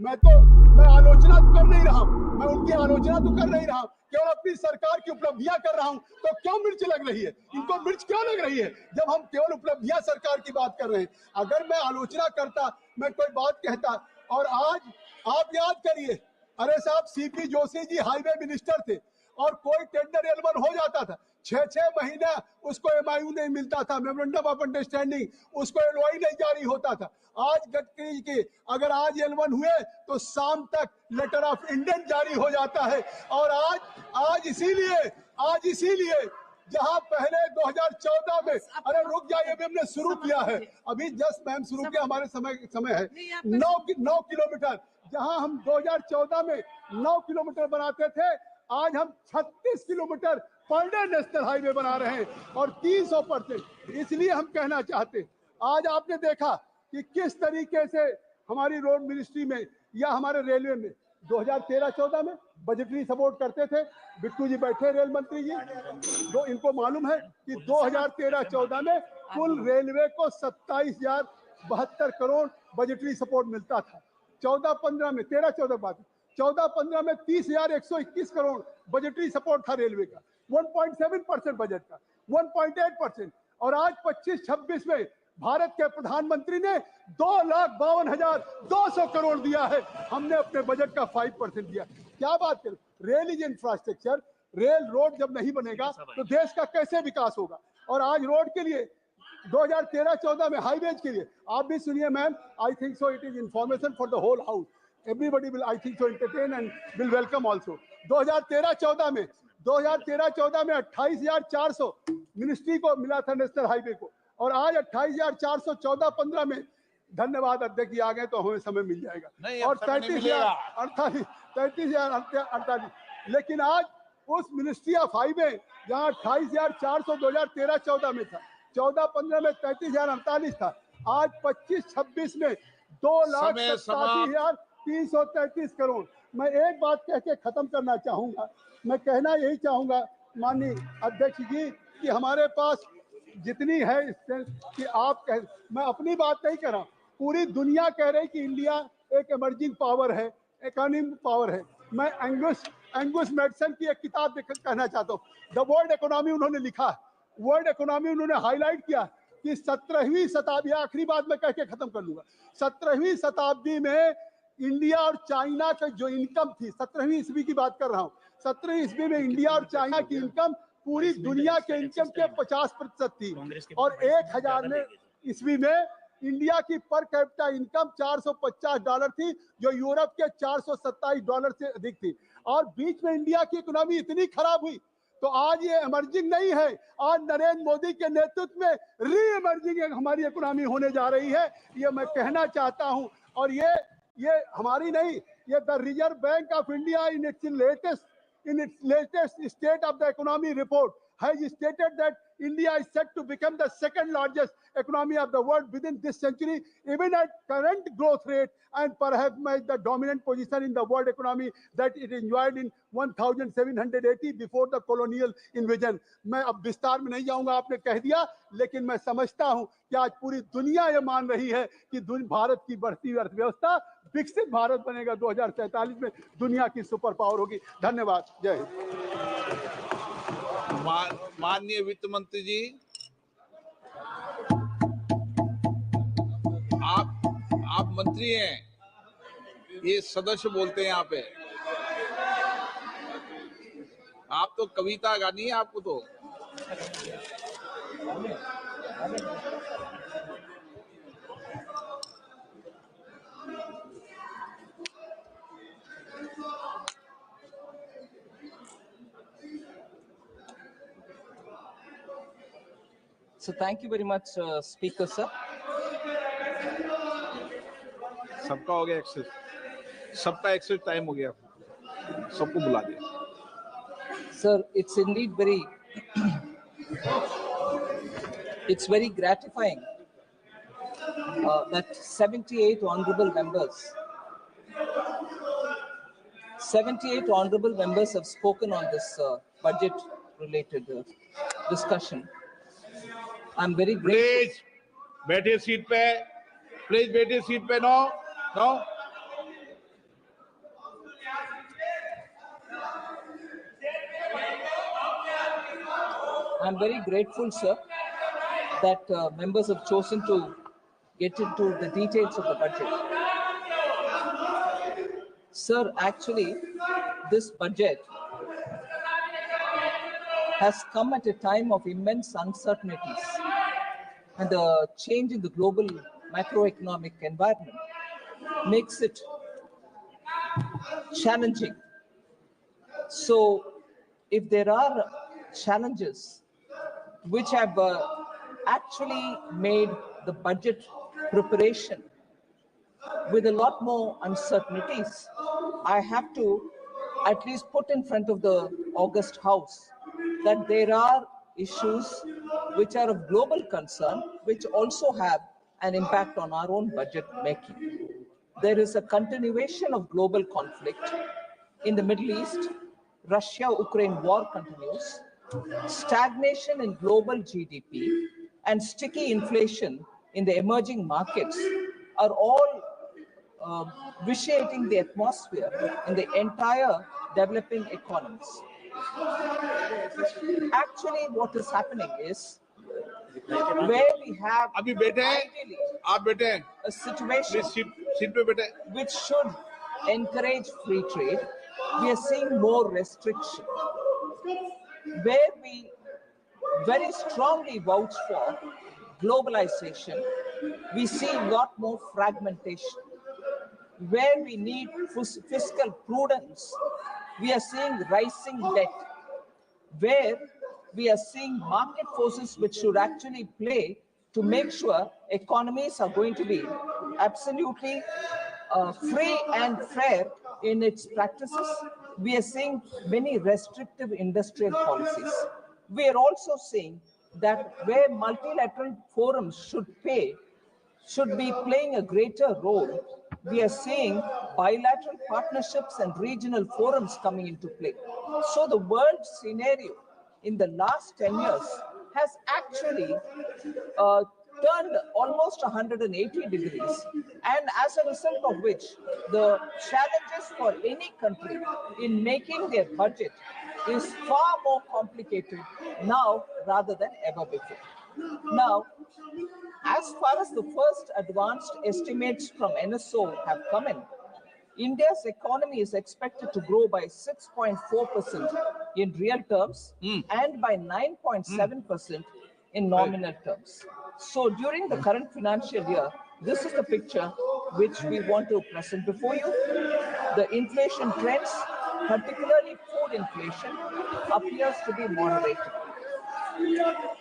मैं आलोचना तो कर नहीं रहा हूं, मैं उनकी आलोचना तो कर नहीं रहा हूं, केवल अपनी सरकार की उपलब्धियां कर रहा हूं। तो क्यों मिर्च लग रही है? इनको मिर्च क्यों लग रही है जब हम केवल उपलब्धियां सरकार की बात कर रहे हैं? अगर मैं आलोचना करता, मैं कोई बात कहता, और आज आप याद करिए, अरे साहब CP Joshi ji highway minister थे और कोई टेंडर एलवन हो जाता था, 6-6 महीना उसको एमआईयू नहीं मिलता था, मेमोरेंडम ऑफ अंडरस्टैंडिंग, उसको एलओआई नहीं जारी होता था। आज गडकरी के अगर आज एलवन हुए तो शाम तक लेटर ऑफ इंटेंट जारी हो जाता है। और आज इसीलिए जहां पहले 2014 में, अरे रुक जाइए, अभी हमने शुरू किया है, अभी जस्ट मैम शुरू किया, हमारे समय है 9 किलोमीटर, जहां हम 2014 में 9 किलोमीटर बनाते थे, आज हम 36 kilometre per day national highway बना रहे हैं और 300%। इसलिए हम कहना चाहते हैं, आज आपने देखा कि किस तरीके से हमारी रोड मिनिस्ट्री में या हमारे रेलवे में 2013-14 में बजटरी सपोर्ट करते थे। बिट्टू जी बैठे रेल मंत्री जी, इनको मालूम है कि 2013-14 में कुल रेलवे को 27,072 करोड़ बजटरी सपोर्ट मिलता था। 14-15 में 13-14 बात 14-15 में 30,121 करोड़ बजटरी सपोर्ट था रेलवे का, 1.7% बजट का, 1.8%। और आज 25-26 में भारत के प्रधानमंत्री ने 2,52,200 करोड़ दिया है, हमने अपने बजट का 5% दिया। क्या बात करें, rail is infrastructure, rail road जब नहीं बनेगा तो देश का कैसे विकास होगा? और आज रोड के लिए 2013-14 में हाईवेज के लिए आप भी सुनिए ma'am, I think so it is information for the whole house, everybody will I think so entertain and will welcome also. 2013-14 में 28,400 मिनिस्ट्री को मिला था नेशनल हाईवे को, और आज 28,400 14-15 में, धन्यवाद अध्यक्ष जी आ गए तो हमें समय मिल जाएगा, और 33,048, लेकिन आज उस मिनिस्ट्री ऑफ हाईवे जहां 28,400 2013-14 में था, 14-15 में 33,048 था, आज 25-26 में 2,87,333 करोड़। मैं एक बात कह के खत्म करना चाहूंगा, मैं कहना यही चाहूंगा माननीय अध्यक्ष जी कि हमारे पास जितनी है कि आप मैं अपनी बात नहीं कर रहा, पूरी दुनिया कह रही कि इंडिया एक इमर्जिंग पावर है, इकोनॉमिक पावर है। मैं एंगुस मेडिसन की एक किताब कहना चाहता हूँ, द वर्ल्ड इकोनॉमी उन्होंने लिखा, वर्ल्ड इकोनॉमी उन्होंने हाईलाइट किया कि 17वीं शताब्दी, आखिरी बात मैं कह के खत्म कर लूंगा, 17वीं शताब्दी में इंडिया और चाइना का जो इनकम थी, 17वीं ईस्वी की बात कर रहा हूँ, 17वीं ईस्वी में इंडिया और चाइना की इनकम पूरी दुनिया के इनकम के 50% थी, और 1000 ईस्वी में इंडिया की पर कैपिटा इनकम $450 थी, जो यूरोप के $427 से अधिक थी। और बीच में इंडिया की इकोनॉमी इतनी खराब हुई, तो आज ये इमर्जिंग नहीं है, आज नरेंद्र मोदी के नेतृत्व में री इमर्जिंग हमारी इकोनॉमी होने जा रही है, ये मैं कहना चाहता हूं। और ये हमारी नहीं, ये the reserve bank of India in its latest state of the economy report has stated that India is set to become the second largest economy of the world within this century, even at current growth rate, and perhaps the dominant position in the world economy that it enjoyed in 1780 before the colonial invasion. मैं अब विस्तार में नहीं जाऊंगा, आपने कह दिया, लेकिन मैं समझता हूं कि आज पूरी दुनिया ये मान रही है कि भारत की बढ़ती हुई अर्थव्यवस्था विकसित भारत बनेगा, 2047 में दुनिया की सुपर पावर होगी। धन्यवाद, जय हिंद। माननीय वित्त मंत्री जी, आप मंत्री हैं, ये सदस्य बोलते हैं यहाँ पे, आप तो कविता गानी है आपको तो। So thank you very much, Speaker sir. सबका हो गया एक्सेस, सबका एक्सेस टाइम हो गया, सबको बुला दिया। Sir, it's indeed it's very gratifying that 78 honorable members have spoken on this budget related discussion. I'm very grateful. Please बैठिए सीट पे, प्लीज बैठिए सीट पे। No I'm very grateful, sir, that members have chosen to get into the details of the budget. Sir, actually, this budget has come at a time of immense uncertainties, and the change in the global macroeconomic environment makes it challenging. So, if there are challenges which have actually made the budget preparation with a lot more uncertainties, I have to at least put in front of the August House that there are issues which are of global concern, which also have an impact on our own budget making. There is a continuation of global conflict in the Middle East. Russia-Ukraine war continues. Stagnation in global GDP and sticky inflation in the emerging markets are all vitiating the atmosphere in the entire developing economies. Actually, what is happening is where we have अभी बैठे हैं ideally आप बैठे हैं a situation please seat पे बैठे which should encourage free trade, we are seeing more restriction. Where we very strongly vouch for globalization, we see a lot more fragmentation. Where we need fiscal prudence, we are seeing rising debt. Where we are seeing market forces which should actually play to make sure economies are going to be absolutely free and fair in its practices, we are seeing many restrictive industrial policies. We are also seeing that where multilateral forums should be playing a greater role, we are seeing bilateral partnerships and regional forums coming into play. So the world scenario in the last 10 years has actually turned almost 180 degrees, and as a result of which the challenges for any country in making their budget is far more complicated now rather than ever before. Now, as far as the first advanced estimates from NSO have come in, India's economy is expected to grow by 6.4% in real terms and by 9.7% in nominal terms. So during the current financial year, this is the picture which we want to present before you. The inflation trends, particularly food inflation, appears to be moderating.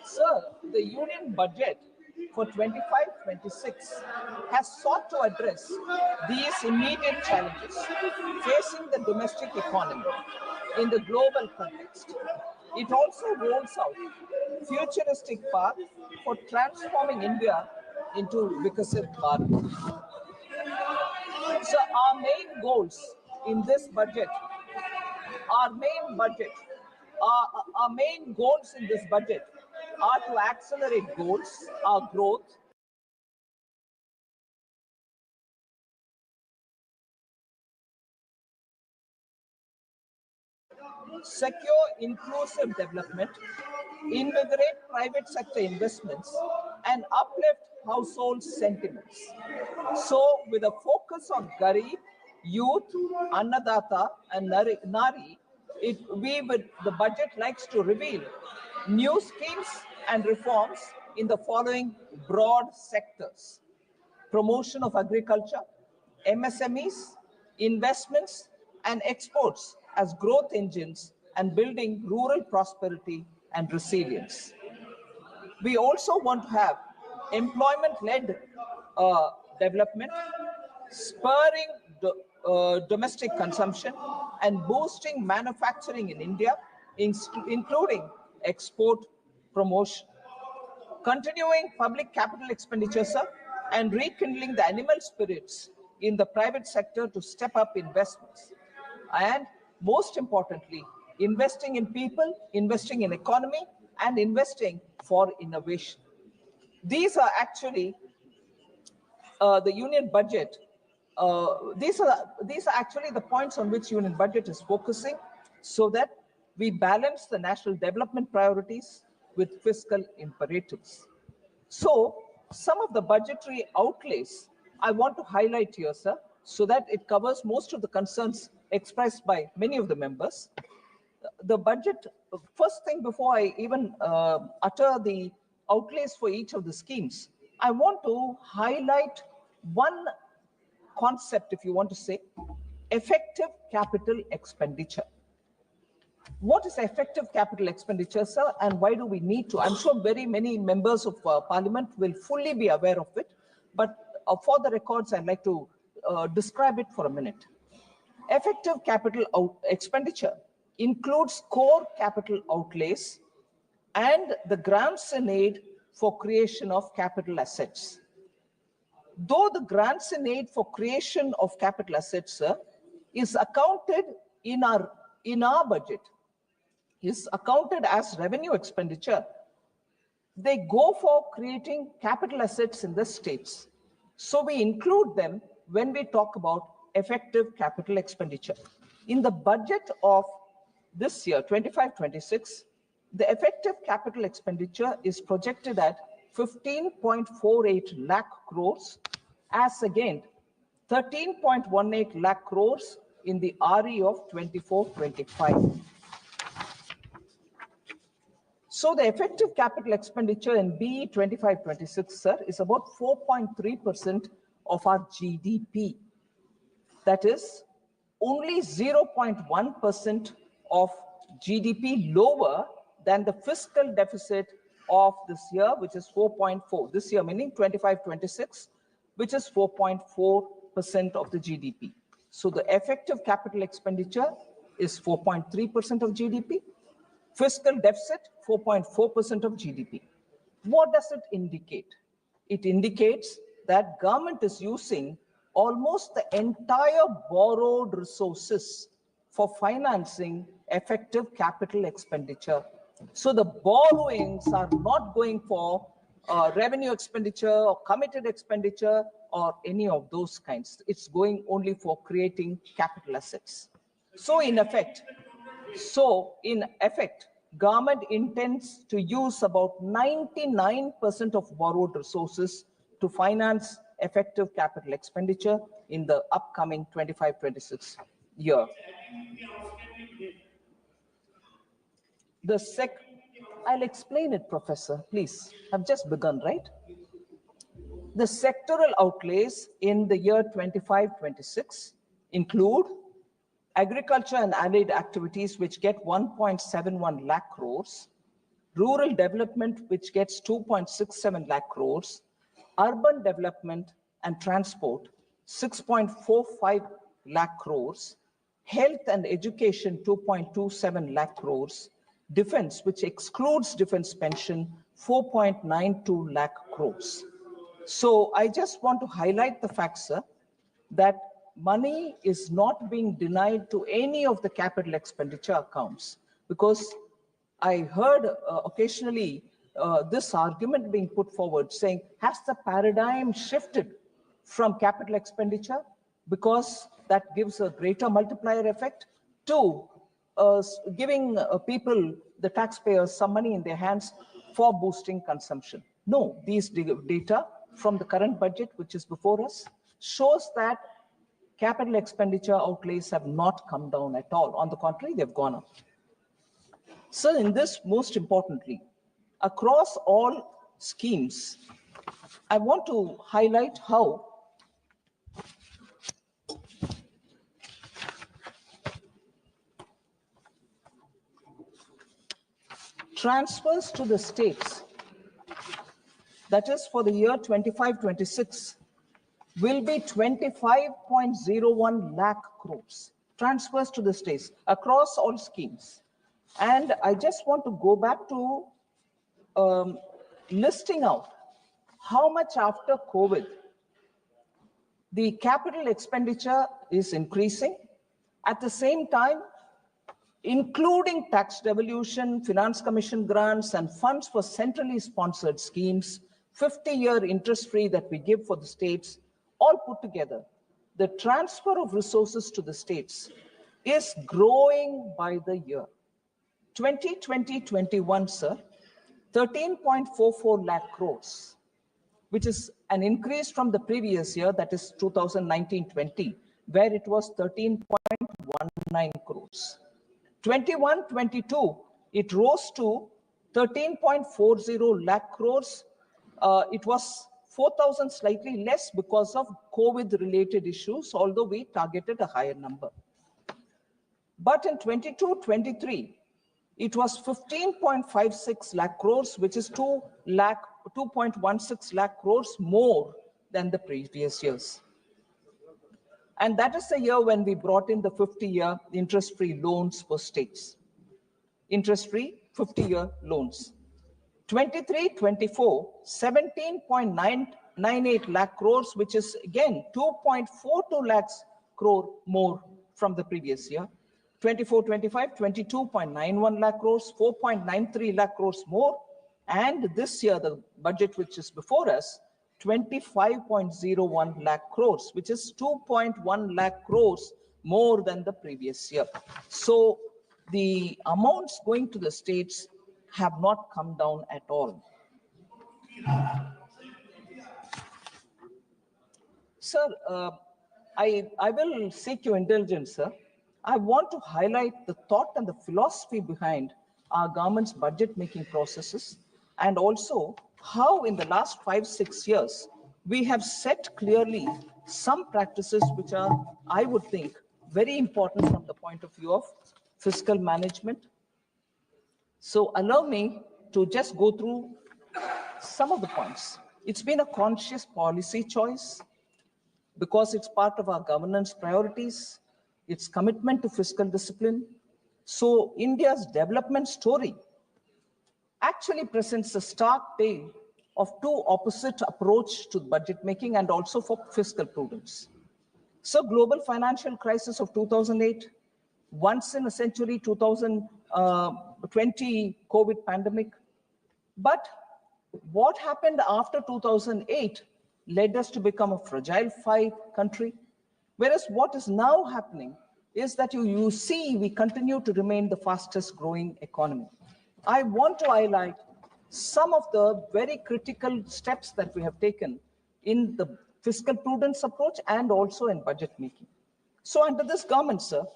Sir, the union budget for 25-26 has sought to address these immediate challenges facing the domestic economy in the global context. It also rolls out futuristic path for transforming India into Vikasit Bharat. So our main goals in this budget, our main goals in this budget are to accelerate our growth, secure inclusive development, invigorate private sector investments, and uplift household sentiments. So, with a focus on Garib, youth, Annadata, and Nari, the budget likes to reveal new schemes and reforms in the following broad sectors: promotion of agriculture, MSMEs, investments, and exports as growth engines, and building rural prosperity and resilience. We also want to have employment-led development, spurring domestic consumption, and boosting manufacturing in India, including export promotion. Continuing public capital expenditure, sir, and rekindling the animal spirits in the private sector to step up investments. And most importantly, investing in people, investing in economy, and investing for innovation. These are actually the union budget. These are actually the points on which union budget is focusing, so that we balance the national development priorities with fiscal imperatives. So some of the budgetary outlays I want to highlight here, sir, so that it covers most of the concerns expressed by many of the members. The budget, first thing before I even utter the outlays for each of the schemes, I want to highlight one concept, if you want to say, effective capital expenditure. What is effective capital expenditure, sir, and why do we need to? I'm sure very many members of parliament will fully be aware of it, but for the records, I'd like to describe it for a minute. Effective capital expenditure includes core capital outlays and the grants in aid for creation of capital assets. Though the grants in aid for creation of capital assets, sir, is accounted in our budget, is accounted as revenue expenditure, they go for creating capital assets in the states. So we include them when we talk about effective capital expenditure. In the budget of this year, 25-26, the effective capital expenditure is projected at 15.48 lakh crores as against 13.18 lakh crores in the RE of 24-25. So the effective capital expenditure in BE 25-26, sir, is about 4.3% of our GDP. That is only 0.1% of GDP lower than the fiscal deficit of this year, which is 4.4. This year, meaning 25-26, which is 4.4% of the GDP. So the effective capital expenditure is 4.3% of GDP. Fiscal deficit, 4.4% of GDP. What does it indicate? It indicates that government is using almost the entire borrowed resources for financing effective capital expenditure. So the borrowings are not going for revenue expenditure or committed expenditure or any of those kinds. It's going only for creating capital assets. So in effect, government intends to use about 99% of borrowed resources to finance effective capital expenditure in the upcoming 25-26 year. I'll explain it, Professor, please. I've just begun, right? The sectoral outlays in the year 25-26 include agriculture and allied activities, which get 1.71 lakh crores, rural development, which gets 2.67 lakh crores, urban development and transport, 6.45 lakh crores, health and education, 2.27 lakh crores, defense, which excludes defense pension, 4.92 lakh crores. So I just want to highlight the fact, sir, that money is not being denied to any of the capital expenditure accounts, because I heard occasionally this argument being put forward saying, has the paradigm shifted from capital expenditure because that gives a greater multiplier effect to giving people, the taxpayers, some money in their hands for boosting consumption? No, these data from the current budget, which is before us, shows that capital expenditure outlays have not come down at all. On the contrary, they've gone up. So in this, most importantly, across all schemes, I want to highlight how transfers to the states, that is for the year 25-26, will be 25.01 lakh crores. Transfers to the states across all schemes. And I just want to go back to listing out how much after COVID the capital expenditure is increasing. At the same time, including tax devolution, finance commission grants, and funds for centrally sponsored schemes, 50-year interest-free that we give for the states, all put together, the transfer of resources to the states is growing by the year. 2020-21, sir, 13.44 lakh crores, which is an increase from the previous year, that is 2019-20, where it was 13.19 crores. 21-22, it rose to 13.40 lakh crores. It was 4,000 slightly less because of COVID-related issues, although we targeted a higher number. But in 22-23, it was 15.56 lakh crores, which is 2.16 lakh crores more than the previous years. And that is the year when we brought in the 50-year interest-free loans for states. Interest-free 50-year loans. 23-24, 17.998 lakh crores, which is again 2.42 lakhs crore more from the previous year. 24-25, 22.91 lakh crores, 4.93 lakh crores more. And this year, the budget which is before us, 25.01 lakh crores, which is 2.1 lakh crores more than the previous year. So the amounts going to the states have not come down at all. Sir, I will seek your indulgence, sir. I want to highlight the thought and the philosophy behind our government's budget making processes, and also how in the last 5-6 years, we have set clearly some practices which are, I would think, very important from the point of view of fiscal management. So allow me to just go through some of the points. It's been a conscious policy choice because it's part of our governance priorities, its commitment to fiscal discipline. So India's development story actually presents a stark tale of two opposite approach to budget making and also for fiscal prudence. So global financial crisis of 2008, once in a century 2020 COVID pandemic. But what happened after 2008 led us to become a fragile country. Whereas what is now happening is that you see we continue to remain the fastest growing economy. I want to highlight some of the very critical steps that we have taken in the fiscal prudence approach and also in budget making. So under this government, sir,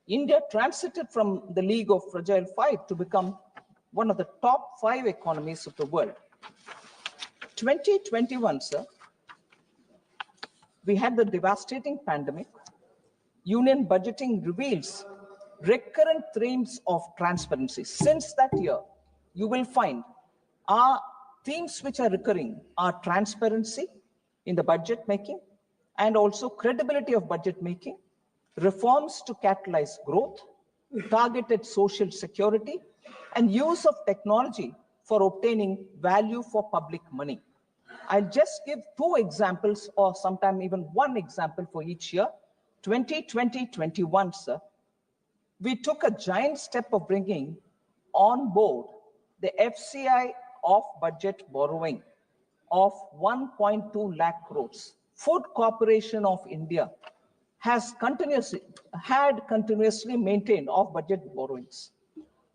India transited from the league of fragile five to become one of the top 5 economies of the world. 2021, sir, we had the devastating pandemic. Union budgeting reveals recurrent themes of transparency. Since that year, you will find our themes which are recurring are transparency in the budget making and also credibility of budget making, reforms to catalyze growth, targeted social security, and use of technology for obtaining value for public money. I'll just give 2 examples or sometime even 1 example for each year. 2020-21, sir, we took a giant step of bringing on board the FCI off-budget borrowing of 1.2 lakh crores. Food Corporation of India had continuously maintained off-budget borrowings.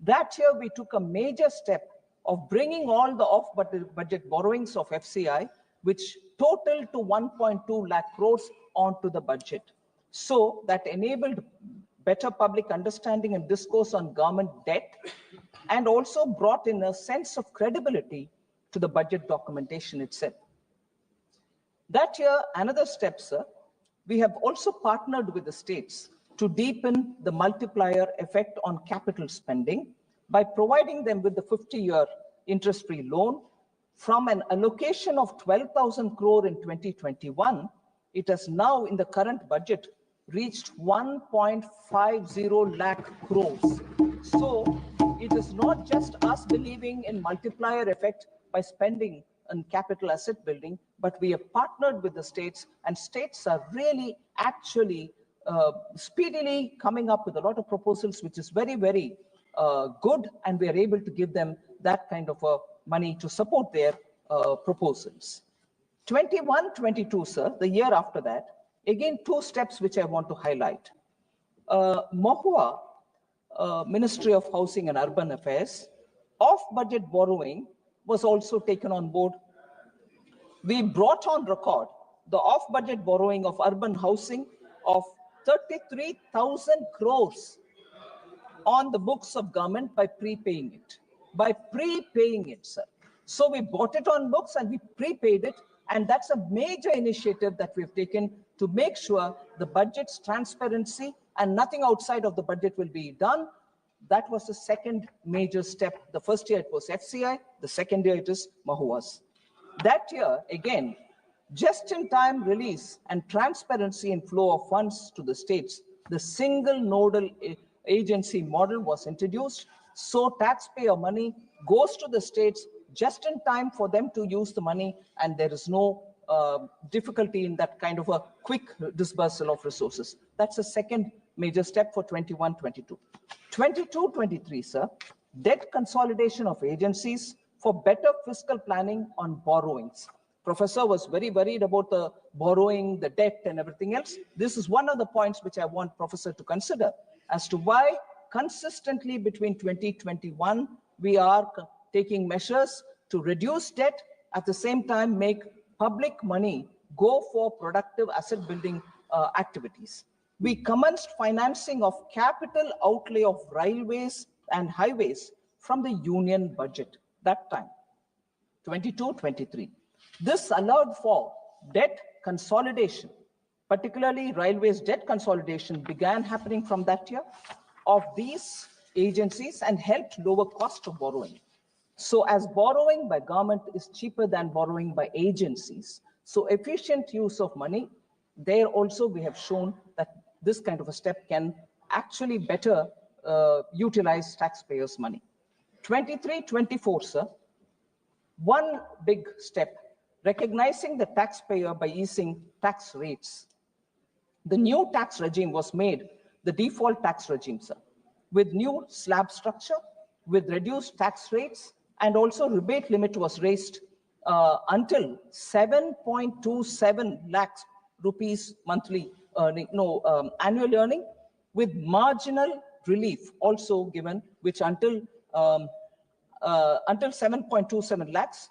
That year, we took a major step of bringing all the off-budget borrowings of FCI, which totaled to 1.2 lakh crores onto the budget. So that enabled better public understanding and discourse on government debt, and also brought in a sense of credibility to the budget documentation itself. That year, another step, sir, we have also partnered with the states to deepen the multiplier effect on capital spending by providing them with the 50-year interest-free loan. From an allocation of 12,000 crore in 2021, it has now in the current budget reached 1.50 lakh crores. So it is not just us believing in multiplier effect by spending on capital asset building, but we have partnered with the states, and states are really actually speedily coming up with a lot of proposals, which is very, very good, and we are able to give them that kind of money to support their proposals. 21-22, sir, the year after that, again, 2 steps which I want to highlight. MOHUA, Ministry of Housing and Urban Affairs, Off-budget borrowing was also taken on board. We brought on record the off-budget borrowing of urban housing of 33,000 crores on the books of government by prepaying it, sir. So we bought it on books and we prepaid it. And that's a major initiative that we've taken to make sure the budget's transparency and nothing outside of the budget will be done. That was the second major step. The first year it was FCI, the second year it is Mahuas. That year, again, just-in-time release and transparency in flow of funds to the states, the single nodal agency model was introduced. So taxpayer money goes to the states just in time for them to use the money, and there is no difficulty in that kind of a quick disbursal of resources. That's the second major step for 21-22. 22-23, sir, debt consolidation of agencies for better fiscal planning on borrowings. Professor was very worried about the borrowing, the debt and everything else. This is one of the points which I want Professor to consider as to why consistently between 2021, we are taking measures to reduce debt, at the same time make public money go for productive asset building activities. We commenced financing of capital outlay of railways and highways from the union budget that time, 22-23. This allowed for debt consolidation, particularly railways debt consolidation began happening from that year of these agencies and helped lower cost of borrowing. So as borrowing by government is cheaper than borrowing by agencies, so efficient use of money, there also we have shown that this kind of a step can actually better utilize taxpayers' money. 23-24, sir, one big step, recognizing the taxpayer by easing tax rates. The new tax regime was made the default tax regime, sir, with new slab structure, with reduced tax rates, and also rebate limit was raised until 7.27 lakhs rupees monthly earning, annual earning, with marginal relief also given, which until 7.27 lakhs,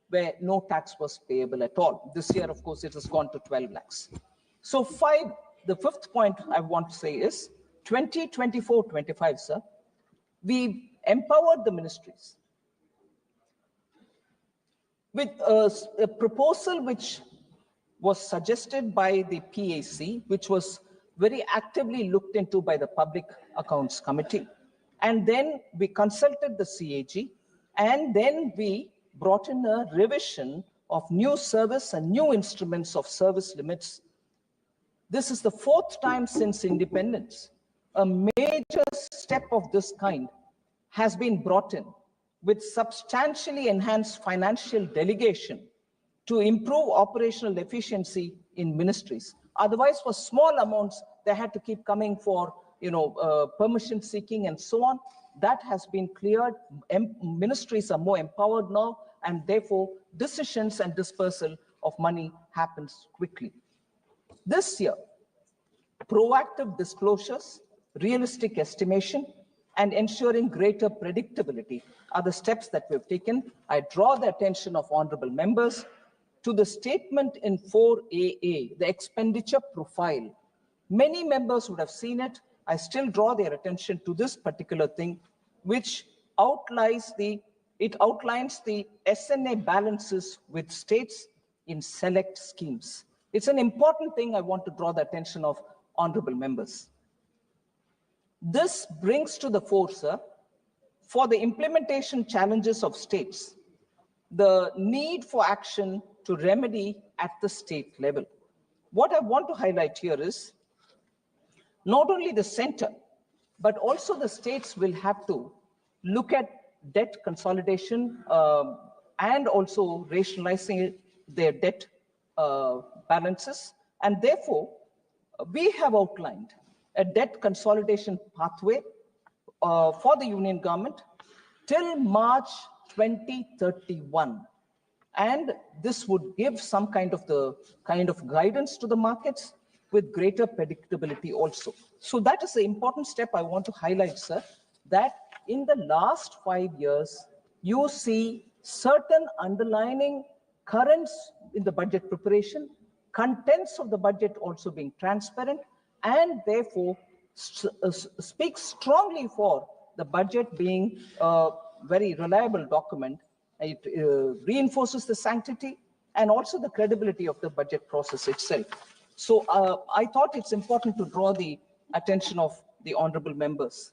where no tax was payable at all. This year, of course, it has gone to 12 lakhs. So the fifth point I want to say is 2024-25, sir, we empowered the ministries with a proposal which was suggested by the PAC, which was very actively looked into by the Public Accounts Committee. And then we consulted the CAG, and then we brought in a revision of new service and new instruments of service limits. This is the fourth time since independence. A major step of this kind has been brought in with substantially enhanced financial delegation to improve operational efficiency in ministries. Otherwise, for small amounts, they had to keep coming for permission seeking and so on. That has been cleared. Ministries are more empowered now, and therefore decisions and dispersal of money happens quickly. This year, proactive disclosures, realistic estimation, and ensuring greater predictability are the steps that we've taken. I draw the attention of honorable members to the statement in 4AA, the expenditure profile. Many members would have seen it. I still draw their attention to this particular thing, which outlines the SNA balances with states in select schemes. It's an important thing I want to draw the attention of honorable members. This brings to the fore, sir, for the implementation challenges of states, the need for action to remedy at the state level. What I want to highlight here is not only the center, but also the states will have to look at debt consolidation and also rationalizing their debt balances. And therefore, we have outlined a debt consolidation pathway for the union government till March 2031. And this would give some kind of guidance to the markets with greater predictability also. So that is the important step I want to highlight, sir, that in the last 5 years, you see certain underlining currents in the budget preparation, contents of the budget also being transparent, and therefore speaks strongly for the budget being a very reliable document. It reinforces the sanctity and also the credibility of the budget process itself. So I thought it's important to draw the attention of the honorable members.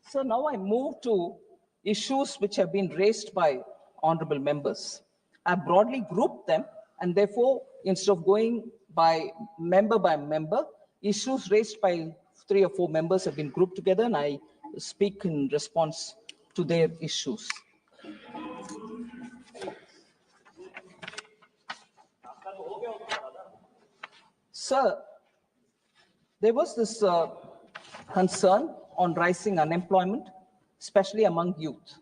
So now I move to issues which have been raised by honorable members. I broadly grouped them, and therefore, instead of going by member, issues raised by 3 or 4 members have been grouped together, and I speak in response to their issues. Sir, there was this concern on rising unemployment, especially among youth.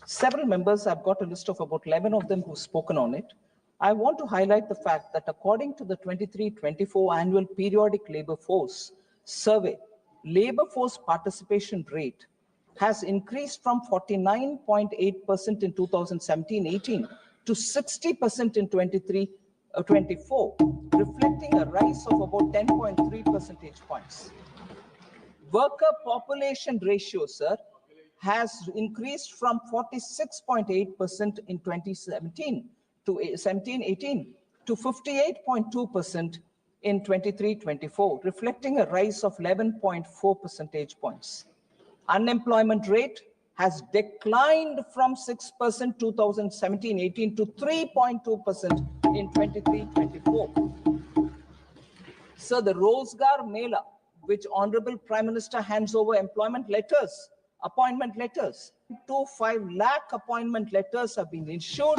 Several members, I've got a list of about 11 of them who've spoken on it. I want to highlight the fact that according to the 23-24 annual periodic labor force survey, labor force participation rate has increased from 49.8% in 2017-18 to 60% in 23-24, reflecting a rise of about 10.3 percentage points. Worker population ratio, sir, has increased from 46.8% in 2017 to 17-18 to 58.2% in 23-24, reflecting a rise of 11.4 percentage points. Unemployment rate has declined from 6% 2017-18 to 3.2% in 23-24. So the Rozgar Mela, which Honorable Prime Minister hands over employment letters, appointment letters, 2.5 lakh appointment letters have been issued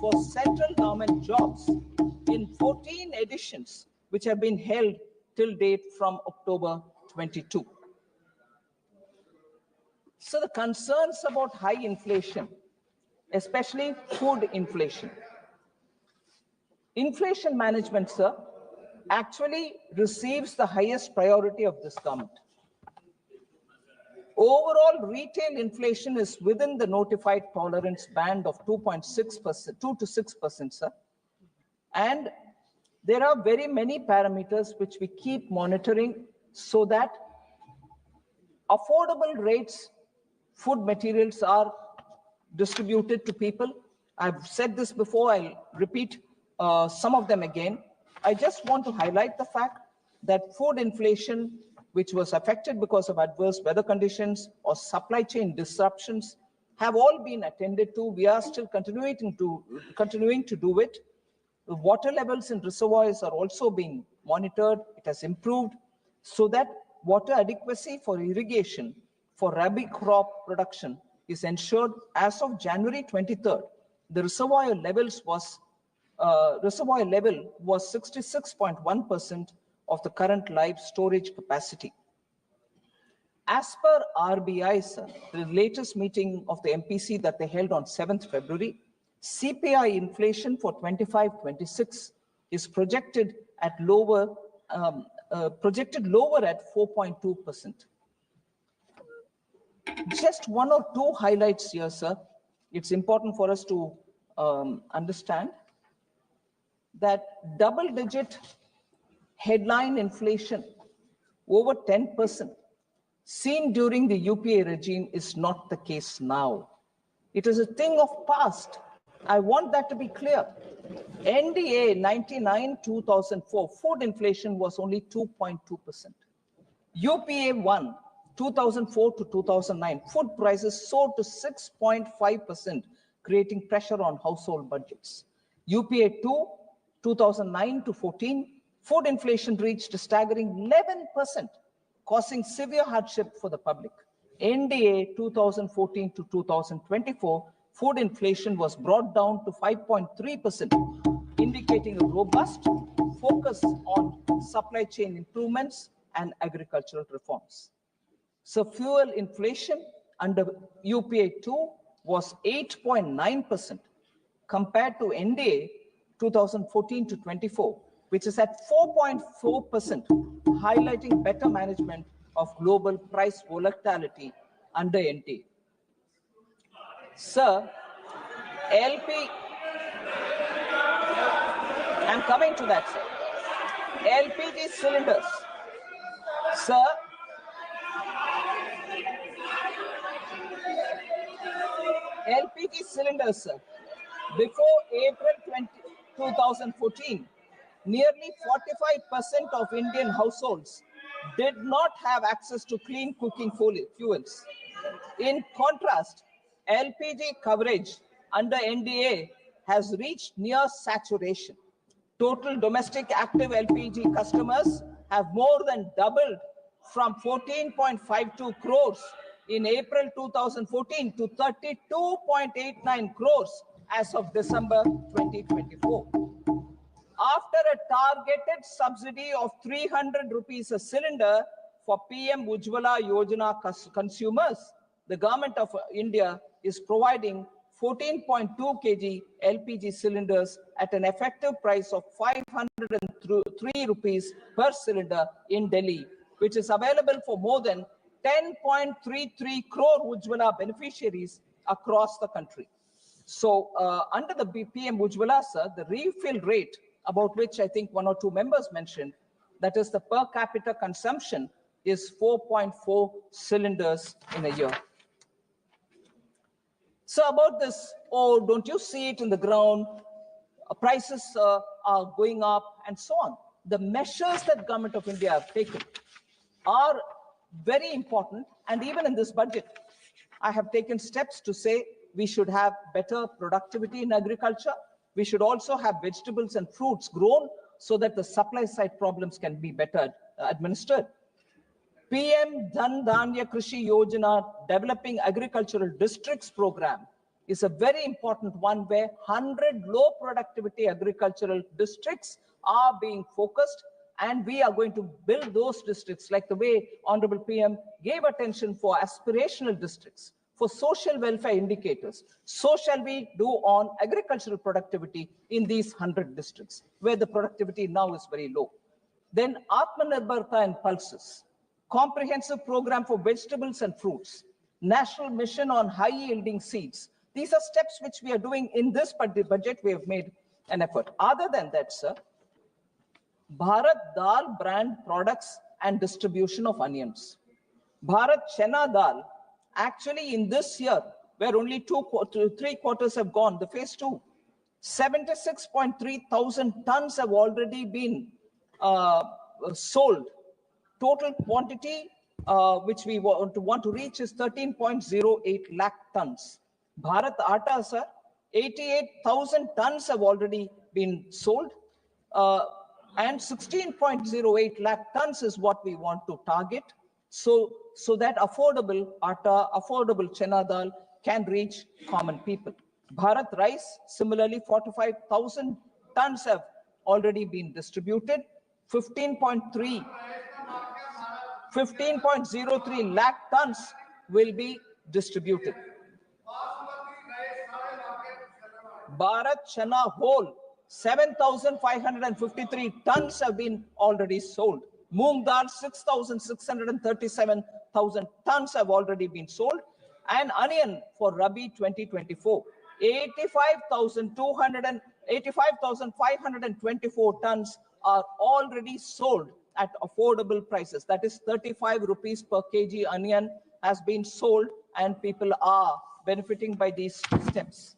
for central government jobs in 14 editions, which have been held till date from October 22. So the concerns about high inflation, especially food inflation. Inflation management, sir, actually receives the highest priority of this government. Overall retail inflation is within the notified tolerance band of 2.6%, 2 to 6%, sir. And there are very many parameters which we keep monitoring so that affordable rates, food materials are distributed to people. I've said this before, I'll repeat some of them again. I just want to highlight the fact that food inflation, which was affected because of adverse weather conditions or supply chain disruptions, have all been attended to. We are still continuing to do it. The water levels in reservoirs are also being monitored. It has improved so that water adequacy for irrigation for rabi crop production is ensured. As of January 23rd, the reservoir level was 66.1% of the current live storage capacity. As per RBI, sir, the latest meeting of the MPC that they held on 7th February, CPI inflation for 25-26 is projected lower at 4.2%. Just 1 or 2 highlights here, sir. It's important for us to understand that double-digit headline inflation over 10% seen during the UPA regime is not the case now. It is a thing of past. I want that to be clear. NDA 99-2004 food inflation was only 2.2%. UPA 1 2004 to 2009 food prices soared to 6.5%, creating pressure on household budgets. UPA 2 2009 to 14 food inflation reached a staggering 11%, causing severe hardship for the public. NDA 2014 to 2024 food inflation was brought down to 5.3%, indicating a robust focus on supply chain improvements and agricultural reforms. So fuel inflation under UPA 2 was 8.9% compared to NDA 2014 to 24, which is at 4.4%, highlighting better management of global price volatility under NTA. Sir, LP, I'm coming to that, sir. LPG cylinders. Sir, LPG cylinders, sir. Before April 2014, nearly 45% of Indian households did not have access to clean cooking fuels. In contrast, LPG coverage under NDA has reached near saturation. Total domestic active LPG customers have more than doubled from 14.52 crores in April 2014 to 32.89 crores as of December 2024. After a targeted subsidy of 300 rupees a cylinder for PM Ujjwala Yojana consumers, the government of India is providing 14.2 kg LPG cylinders at an effective price of 503 rupees per cylinder in Delhi, which is available for more than 10.33 crore Ujjwala beneficiaries across the country. So under the PM Ujjwala, sir, the refill rate, about which I think one or two members mentioned, that is the per capita consumption, is 4.4 cylinders in a year. So about this, oh, don't you see it in the ground? Prices are going up and so on. The measures that government of India have taken are very important. And even in this budget, I have taken steps to say we should have better productivity in agriculture. We should also have vegetables and fruits grown so that the supply side problems can be better administered. PM Dhan Dhanya Krishi Yojana, developing agricultural districts program, is a very important one where 100 low productivity agricultural districts are being focused, and we are going to build those districts like the way Honorable PM gave attention for aspirational districts, for social welfare indicators. So shall we do on agricultural productivity in these 100 districts where the productivity now is very low. Then Atmanirbharta and pulses, comprehensive program for vegetables and fruits, national mission on high yielding seeds. These are steps which we are doing in this budget. We have made an effort. Other than that, sir, Bharat Dal brand products and distribution of onions. Bharat Chana Dal, actually in this year, where only 3 quarters have gone, the phase 2, 76.3 thousand tons have already been sold. Total quantity which we want to reach is 13.08 lakh tons. Bharat Atta, sir, 88,000 tons have already been sold, and 16.08 lakh tons is what we want to target. So that affordable atta, affordable chana dal can reach common people. Bharat rice, similarly, 45,000 tons have already been distributed. 15.03 lakh tons will be distributed. Bharat Chana whole, 7,553 tons have been already sold. Moong dal, 6,637,000 tons have already been sold. And onion for Rabi 2024, 85,524 tons are already sold at affordable prices. That is 35 rupees per kg onion has been sold, and people are benefiting by these steps.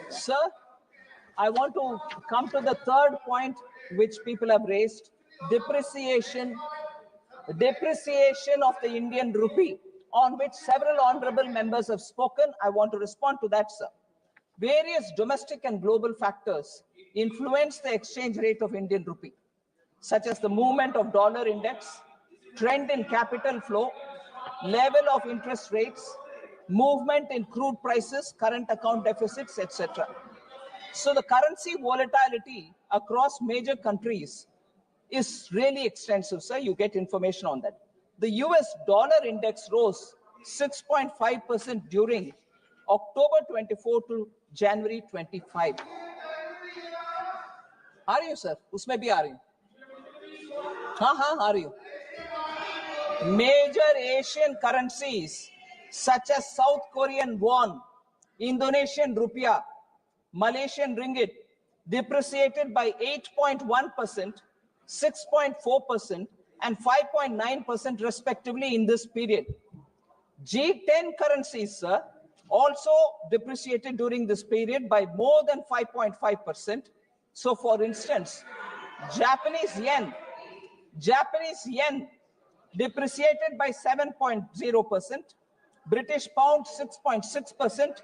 Sir, I want to come to the third point which people have raised, depreciation of the Indian rupee, on which several honorable members have spoken. I want to respond to that, sir. Various domestic and global factors influence the exchange rate of Indian rupee, such as the movement of dollar index, trend in capital flow, level of interest rates, movement in crude prices, current account deficits, etc. So the currency volatility across major countries is really extensive, sir. You get information on that. The US dollar index rose 6.5% during October 24 to January 25. आ रही हूँ sir, उसमें भी आ रही हूँ. हाँ हाँ आ रही हूँ. Major Asian currencies such as South Korean won, Indonesian rupiah, Malaysian ringgit depreciated by 8.1%, 6.4%, and 5.9% respectively in this period. G10 currencies, sir, also depreciated during this period by more than 5.5%. So, for instance, Japanese yen depreciated by 7.0%, British pound 6.6%,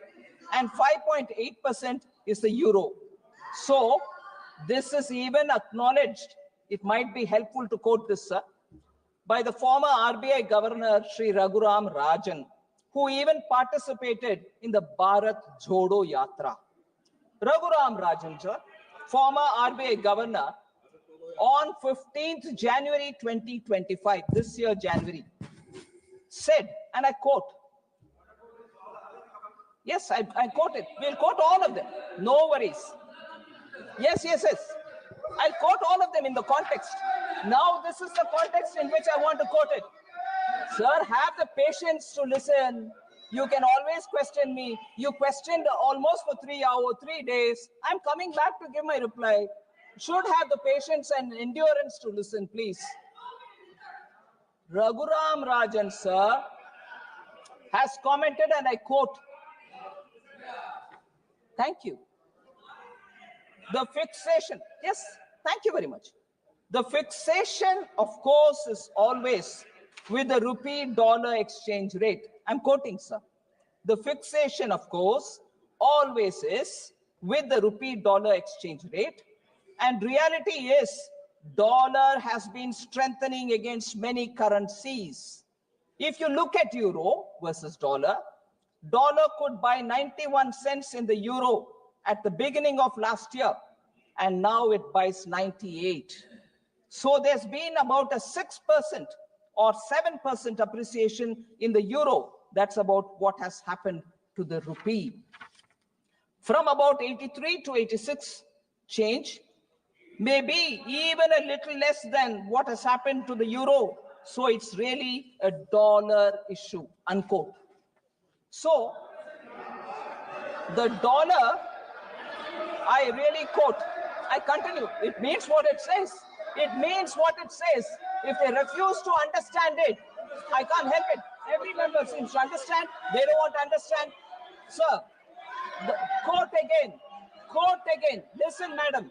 and 5.8% is the euro. So, this is even acknowledged. It might be helpful to quote this, sir, by the former RBI Governor Sri Raghuram Rajan, who even participated in the Bharat Jodo Yatra. Raghuram Rajan, sir, former RBI Governor, on 15th January 2025, this year January, said, and I quote, yes, I quote it. We'll quote all of them. No worries. Yes. I'll quote all of them in the context. Now, this is the context in which I want to quote it. Sir, have the patience to listen. You can always question me. You questioned almost for 3 hours, 3 days. I'm coming back to give my reply. Should have the patience and endurance to listen, please. Raghuram Rajan, sir, has commented, and I quote, thank you. The fixation, yes, thank you very much. The fixation, of course, is always with the rupee-dollar exchange rate. I'm quoting, sir. The fixation, of course, always is with the rupee-dollar exchange rate. And reality is, dollar has been strengthening against many currencies. If you look at euro versus dollar could buy 91 cents in the euro at the beginning of last year, and now it buys 98. So there's been about a 6% or 7% appreciation in the euro. That's about what has happened to the rupee. From about 83 to 86 change, maybe even a little less than what has happened to the euro. So it's really a dollar issue, unquote. So the dollar, I really quote, I continue, it means what it says. It means what it says. If they refuse to understand it, I can't help it. Every member seems to understand. They don't want to understand. Sir, quote again. Listen, madam.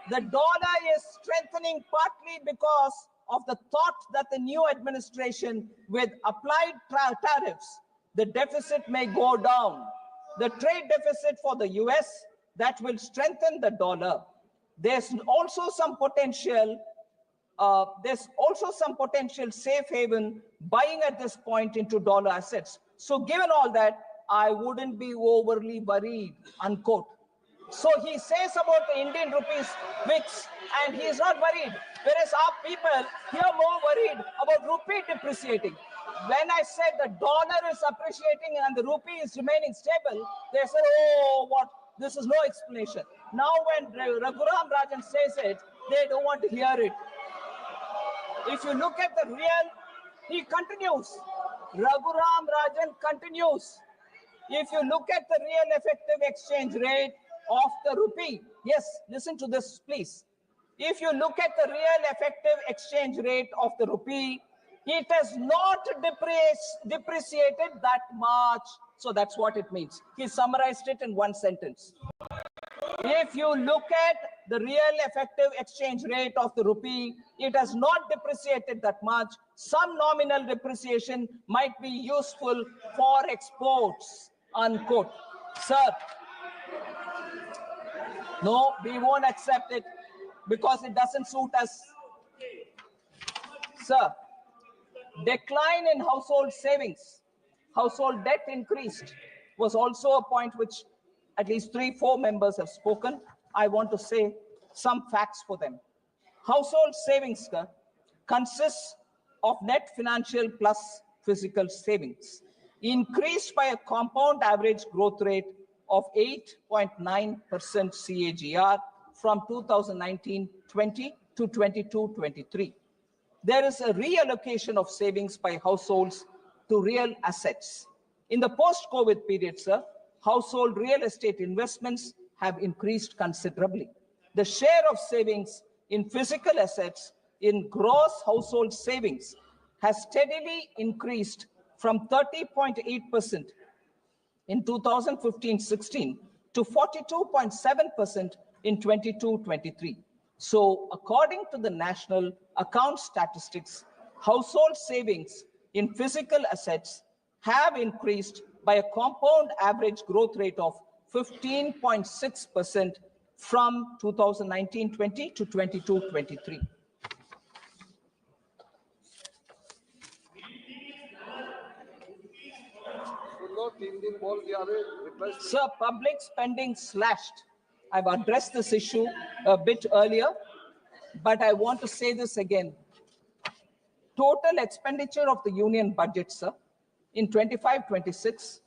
The dollar is strengthening partly because of the thought that the new administration, with applied tariffs, the deficit may go down. The trade deficit for the US, that will strengthen the dollar. There's also some potential safe haven buying at this point into dollar assets. So given all that, I wouldn't be overly worried, unquote. So he says about the Indian rupees VIX, and he is not worried. Whereas our people here more worried about rupee depreciating. When I said the dollar is appreciating and the rupee is remaining stable, they said, oh, what? This is no explanation. Now when Raghuram Rajan says it, they don't want to hear it. If you look at the real, he continues. Raghuram Rajan continues. If you look at the real effective exchange rate of the rupee, yes, listen to this, please. If you look at the real effective exchange rate of the rupee, it has not depreciated that much. So that's what it means. He summarized it in one sentence. If you look at the real effective exchange rate of the rupee, it has not depreciated that much. Some nominal depreciation might be useful for exports, unquote. Sir, no, we won't accept it because it doesn't suit us. Sir, decline in household savings, household debt increased, was also a point which at least 3-4 members have spoken. I want to say some facts for them. Household savings consists of net financial plus physical savings. increased by a compound average growth rate of 8.9% CAGR from 2019-20 to 22-23. There is a reallocation of savings by households to real assets. In the post-COVID period, sir, household real estate investments have increased considerably. The share of savings in physical assets in gross household savings has steadily increased from 30.8% in 2015-16 to 42.7% in 22-23. So according to the National Account Statistics, household savings in physical assets have increased by a compound average growth rate of 15.6% from 2019-20 to 22-23. Sir, public spending slashed. I've addressed this issue a bit earlier, but I want to say this again. Total expenditure of the union budget, sir, in 25-26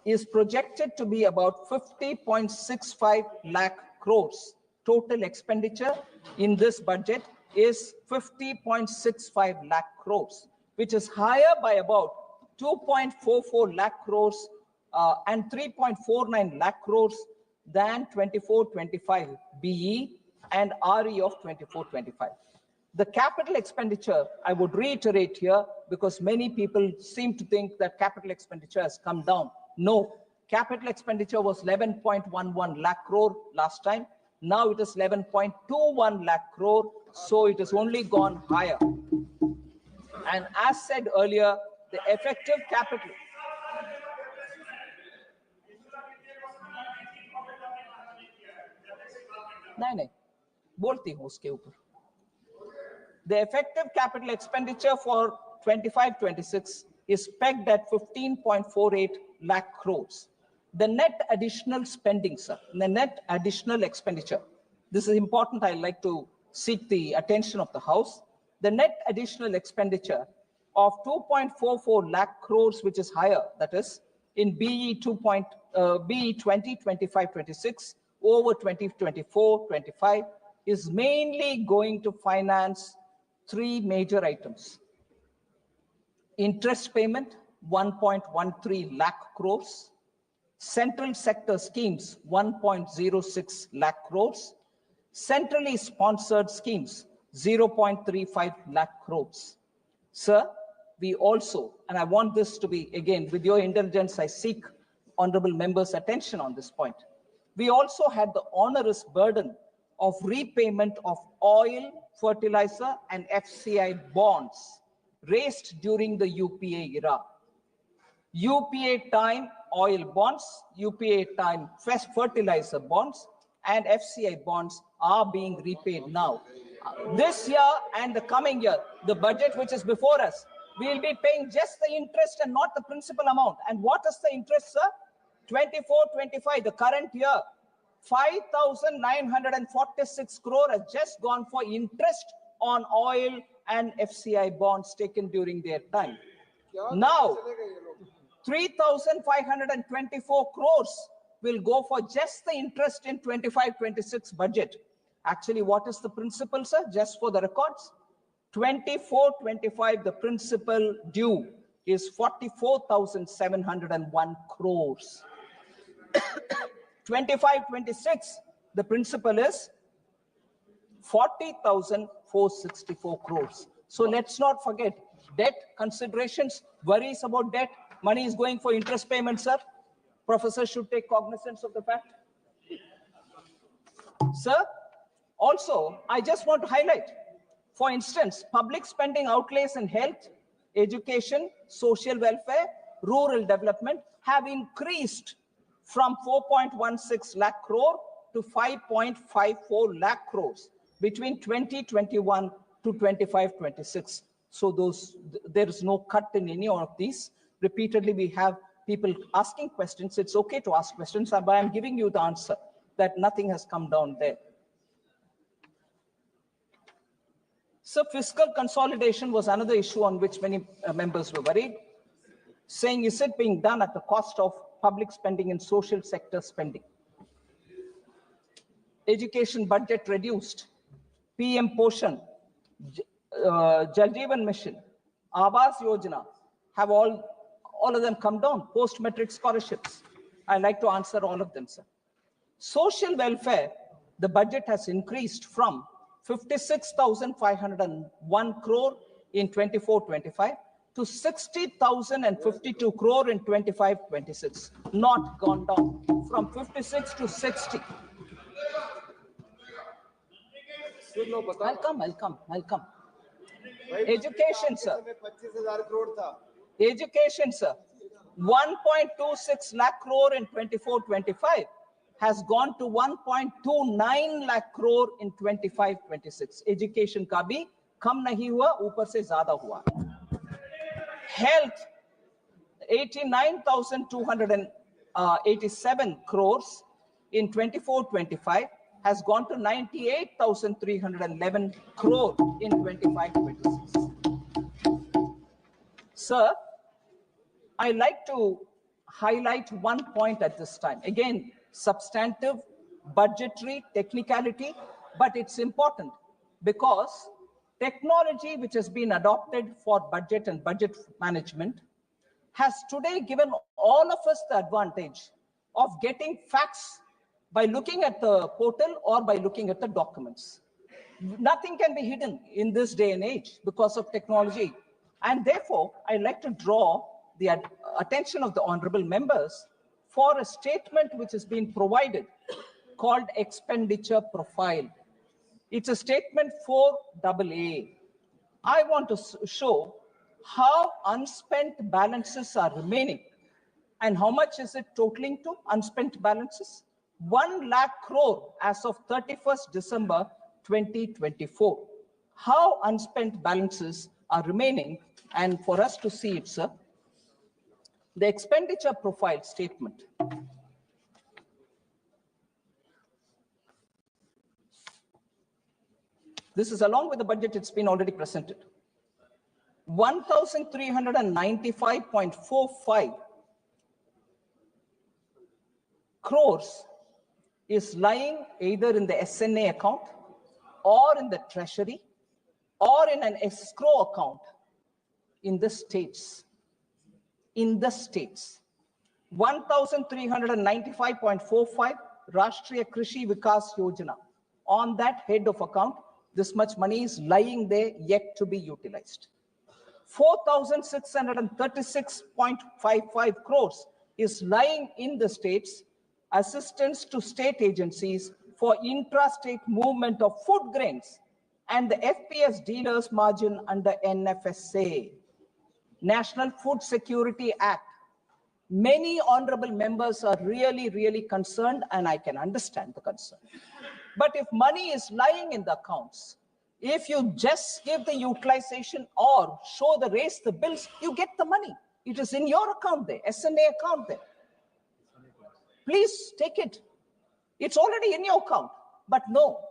is projected to be about 50.65 lakh crores. Total expenditure in this budget is 50.65 lakh crores, which is higher by about 2.44 lakh crores and 3.49 lakh crores than 24-25 BE and RE of 24-25. The capital expenditure, I would reiterate here, because many people seem to think that capital expenditure has come down. No, capital expenditure was 11.11 lakh crore last time. Now it is 11.21 lakh crore, so it has only gone higher. And as said earlier, the effective capital. नहीं, बोलती हूँ उसके ऊपर. The effective capital expenditure for 25-26 is pegged at 15.48 lakh crores. The net additional spending, sir, the net additional expenditure. This is important. I'd like to seek the attention of the House. The net additional expenditure of 2.44 lakh crores, which is higher, that is, in BE 20-25-26 over 2024-25, is mainly going to finance three major items. Interest payment, 1.13 lakh crores. Central sector schemes, 1.06 lakh crores. Centrally sponsored schemes, 0.35 lakh crores. Sir, we also, and I want this to be, again, with your indulgence, I seek honorable members' attention on this point. We also had the onerous burden of repayment of oil, fertilizer, and FCI bonds raised during the UPA era. UPA time oil bonds, UPA time fertilizer bonds, and FCI bonds are being repaid now. This year and the coming year, the budget which is before us, we will be paying just the interest and not the principal amount. And what is the interest, sir? 24-25, the current year, 5,946 crore has just gone for interest on oil and FCI bonds taken during their time. Now, 3,524 crores will go for just the interest in 25-26 budget. Actually, what is the principal, sir? Just for the records, 24-25, the principal due is 44,701 crores. 25-26, the principal is 40,464 crores. So let's not forget debt considerations, worries about debt. Money is going for interest payments, sir. Professor should take cognizance of the fact. Sir, also, I just want to highlight, for instance, public spending outlays in health, education, social welfare, rural development have increased from 4.16 lakh crore to 5.54 lakh crores between 2021 to 25-26. So there is no cut in any of these. Repeatedly, we have people asking questions. It's okay to ask questions, but I'm giving you the answer that nothing has come down there. So fiscal consolidation was another issue on which many members were worried. saying, is it being done at the cost of public spending and social sector spending? Education budget reduced, PM Poshan, Jal Jeevan Mission, Awas Yojana have all of them come down, post-metric scholarships. I'd like to answer all of them, sir. Social welfare, the budget has increased from 56,501 crore in 24-25 to 60,052 crore in 25-26, not gone down, from 56 to 60. I'll come. Education, sir. Education, sir. 1.26 lakh crore in 24-25 has gone to 1.29 lakh crore in 25-26. Education का भी कम नहीं हुआ, ऊपर से ज़्यादा हुआ. Health, 89,287 crores in 24-25 has gone to 98,311 crore in 25-26. Sir, I like to highlight one point at this time. Again, substantive, budgetary, technicality, but it's important because technology which has been adopted for budget and budget management has today given all of us the advantage of getting facts by looking at the portal or by looking at the documents. Nothing can be hidden in this day and age because of technology. And therefore, I'd like to draw the attention of the honorable members for a statement which has been provided called expenditure profile. It's a statement 4AA. I want to show how unspent balances are remaining and how much is it totaling to unspent balances. 1 lakh crore as of 31st December 2024. How unspent balances are remaining, and for us to see it, sir. The expenditure profile statement. This is along with the budget, it's been already presented. 1,395.45 crores is lying either in the SNA account or in the treasury or in an escrow account in the states. In the states. 1,395.45 Rashtriya Krishi Vikas Yojana. On that head of account, this much money is lying there yet to be utilized. 4,636.55 crores is lying in the states, assistance to state agencies for intrastate movement of food grains and the FPS dealers margin under NFSA. National Food Security Act. Many honorable members are really concerned, and I can understand the concern. But if money is lying in the accounts, if you just give the utilization or raise the bills, you get the money. It is in your account there, SNA account there. Please take it. It's already in your account. But no,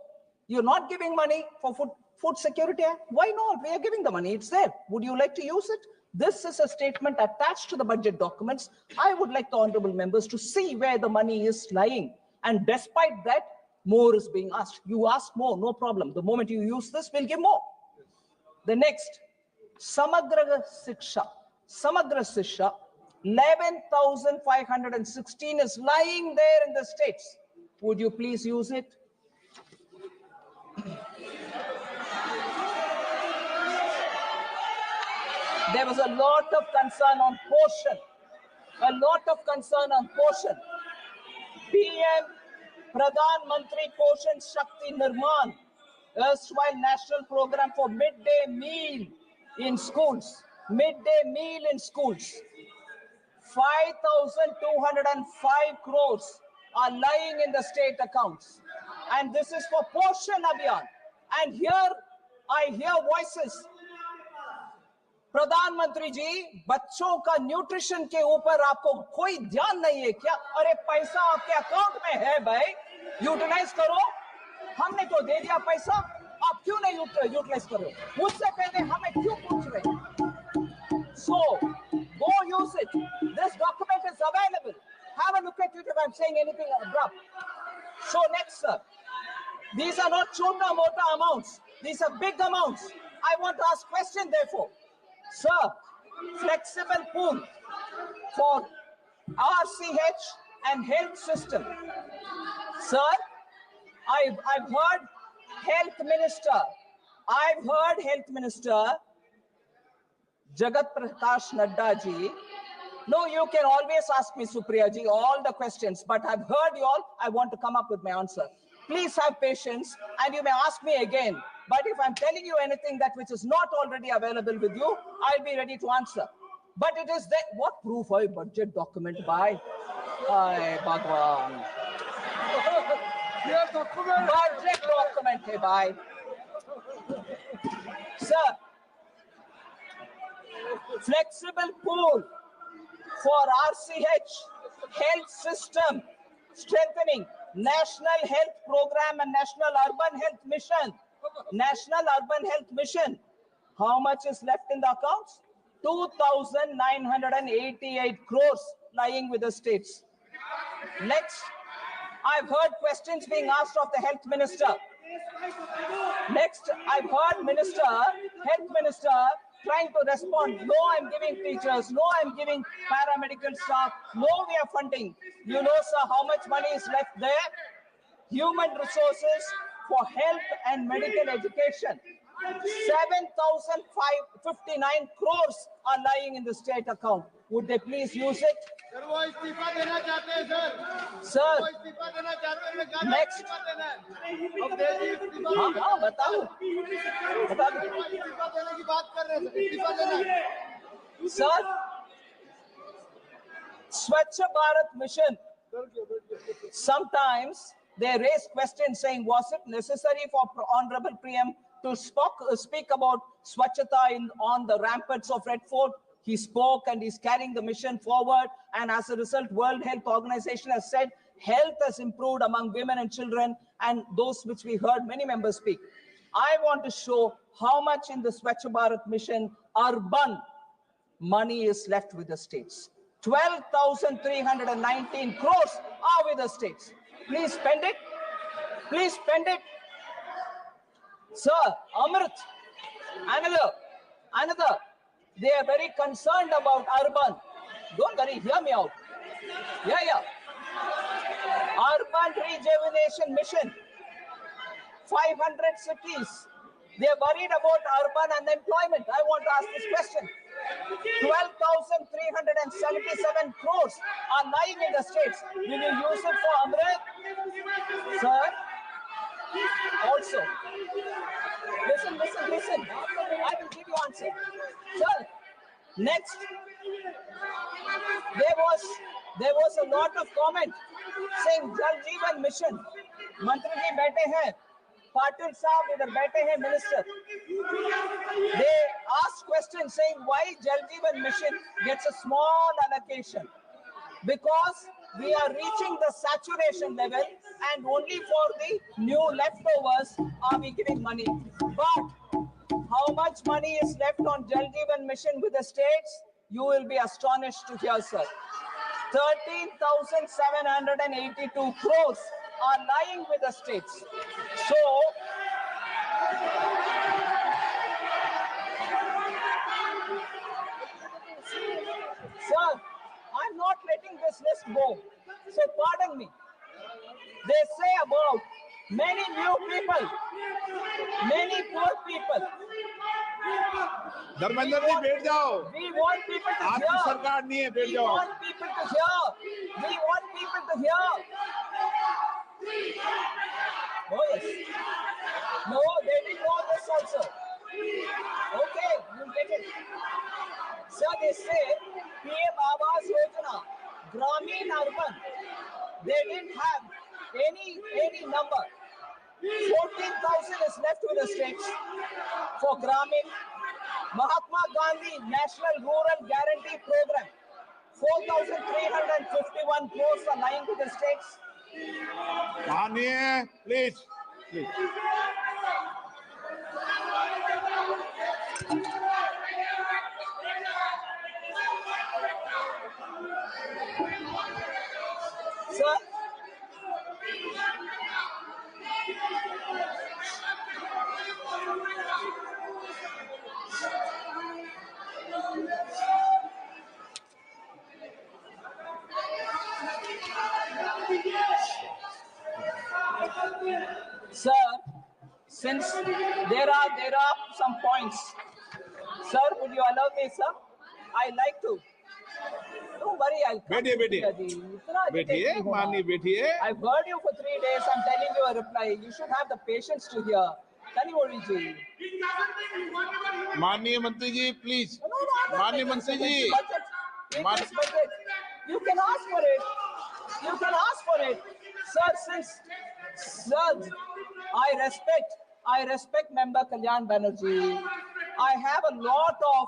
you're not giving money for Food Security Act. Why not? We are giving the money. It's there. Would you like to use it? This is a statement attached to the budget documents. I would like the honorable members to see where the money is lying. And despite that, more is being asked. You ask more, no problem. The moment you use this, we'll give more. The next, Samagra Shiksha. 11,516 is lying there in the states. Would you please use it? There was a lot of concern on portion. PM Pradhan Mantri Poshan Shakti Nirman, erstwhile national program for midday meal in schools. 5,205 crores are lying in the state accounts. And this is for Poshan Abhiyan. And here I hear voices. प्रधानमंत्री जी, बच्चों का nutrition के ऊपर आपको कोई ध्यान नहीं है क्या? अरे पैसा आपके अकाउंट में है भाई, यूटिलाइज करो. हमने तो दे दिया पैसा, आप क्यों नहीं यूटिलाइज कर रहे हो? मुझसे पहले हमें क्यों पूछ रहे हो? So go use it. This document is available. Have a look at it if I'm saying anything abrupt. So next, sir. These are not chota mota amounts. These are big amounts. I want to ask question therefore. Sir, flexible pool for RCH and health system. Sir, I've heard health minister. I've heard health minister Jagat Prakash Nadda ji. No, you can always ask me, Supriya ji, all the questions, but I've heard you all. I want to come up with my answer. Please have patience and you may ask me again. But if I'm telling you anything that which is not already available with you, I'll be ready to answer. But it is that what proof I budget document by? Ay, Bhagwan. Budget document hai bhai. Sir, flexible pool for RCH health system strengthening National Health Program and National Urban Health Mission. National Urban Health Mission. How much is left in the accounts? 2,988 crores lying with the states. Next, I've heard questions being asked of the health minister. Next, I've heard health minister trying to respond. No, I'm giving teachers. No, I'm giving paramedical staff. No, we are funding. You know, sir, how much money is left there? Human resources for health and medical education. 7,559 crores are lying in the state account. Would they please use it? Sir, next. Sir, Swachh Bharat Mission. Sometimes they raise questions saying, was it necessary for Honorable PM to speak about Swachhata on the ramparts of Red Fort? He spoke and he's carrying the mission forward. And as a result, World Health Organization has said health has improved among women and children, and those which we heard many members speak. I want to show how much in the Swachh Bharat mission urban money is left with the states. 12,319 crores are with the states. Please spend it. Please spend it. Sir, Amrit, another. They are very concerned about urban. Don't worry, hear me out. Yeah. Urban rejuvenation mission. 500 cities. They are worried about urban unemployment. I want to ask this question. 12,377 crores are lying in the states. Will you use it for Amrit? Sir? Also. Listen. I will give you answer. Sir, next. There was a lot of comment saying Jal Jeevan Mission. Mantri ji baithe hain. Patil Saab idhar baithe hain, minister. They asked questions saying why Jal Jeevan Mission gets a small allocation. Because we are reaching the saturation level and only for the new leftovers are we giving money. But how much money is left on Jal Jeevan Mission with the states? You will be astonished to hear, sir. 13,782 crores are lying with the states. So, sir, I'm not letting this list go. So pardon me. They say about many new people, many poor people. Dharmendra ji बैठ जाओ. We want people to आपकी hear. सरकार नहीं है, बैठ We जाओ. want people to hear. We want people to hear. Oh yes. No, they didn't know this also. Okay, you get it. Sir, they say PM Awas Yojana, Gramin Urban, they didn't have any number. 14,000 is left with the states for Gramin. Mahatma Gandhi National Rural Guarantee Program, 4,351 crores are lying with the states. मानिए, please. Sir. Sir, since there are some points, sir, would you allow me, sir? I like to. Don't worry, I'll come. बैठिए माननीय बैठिए. I've heard you for 3 days. I'm telling you a reply. You should have the patience to hear. Tanimori ji. माननीय मंत्री जी please. माननीय मंत्री जी. Budget. You can ask for it. You can ask for it. Sir, I respect Member Kalyan Banerjee. I have a lot of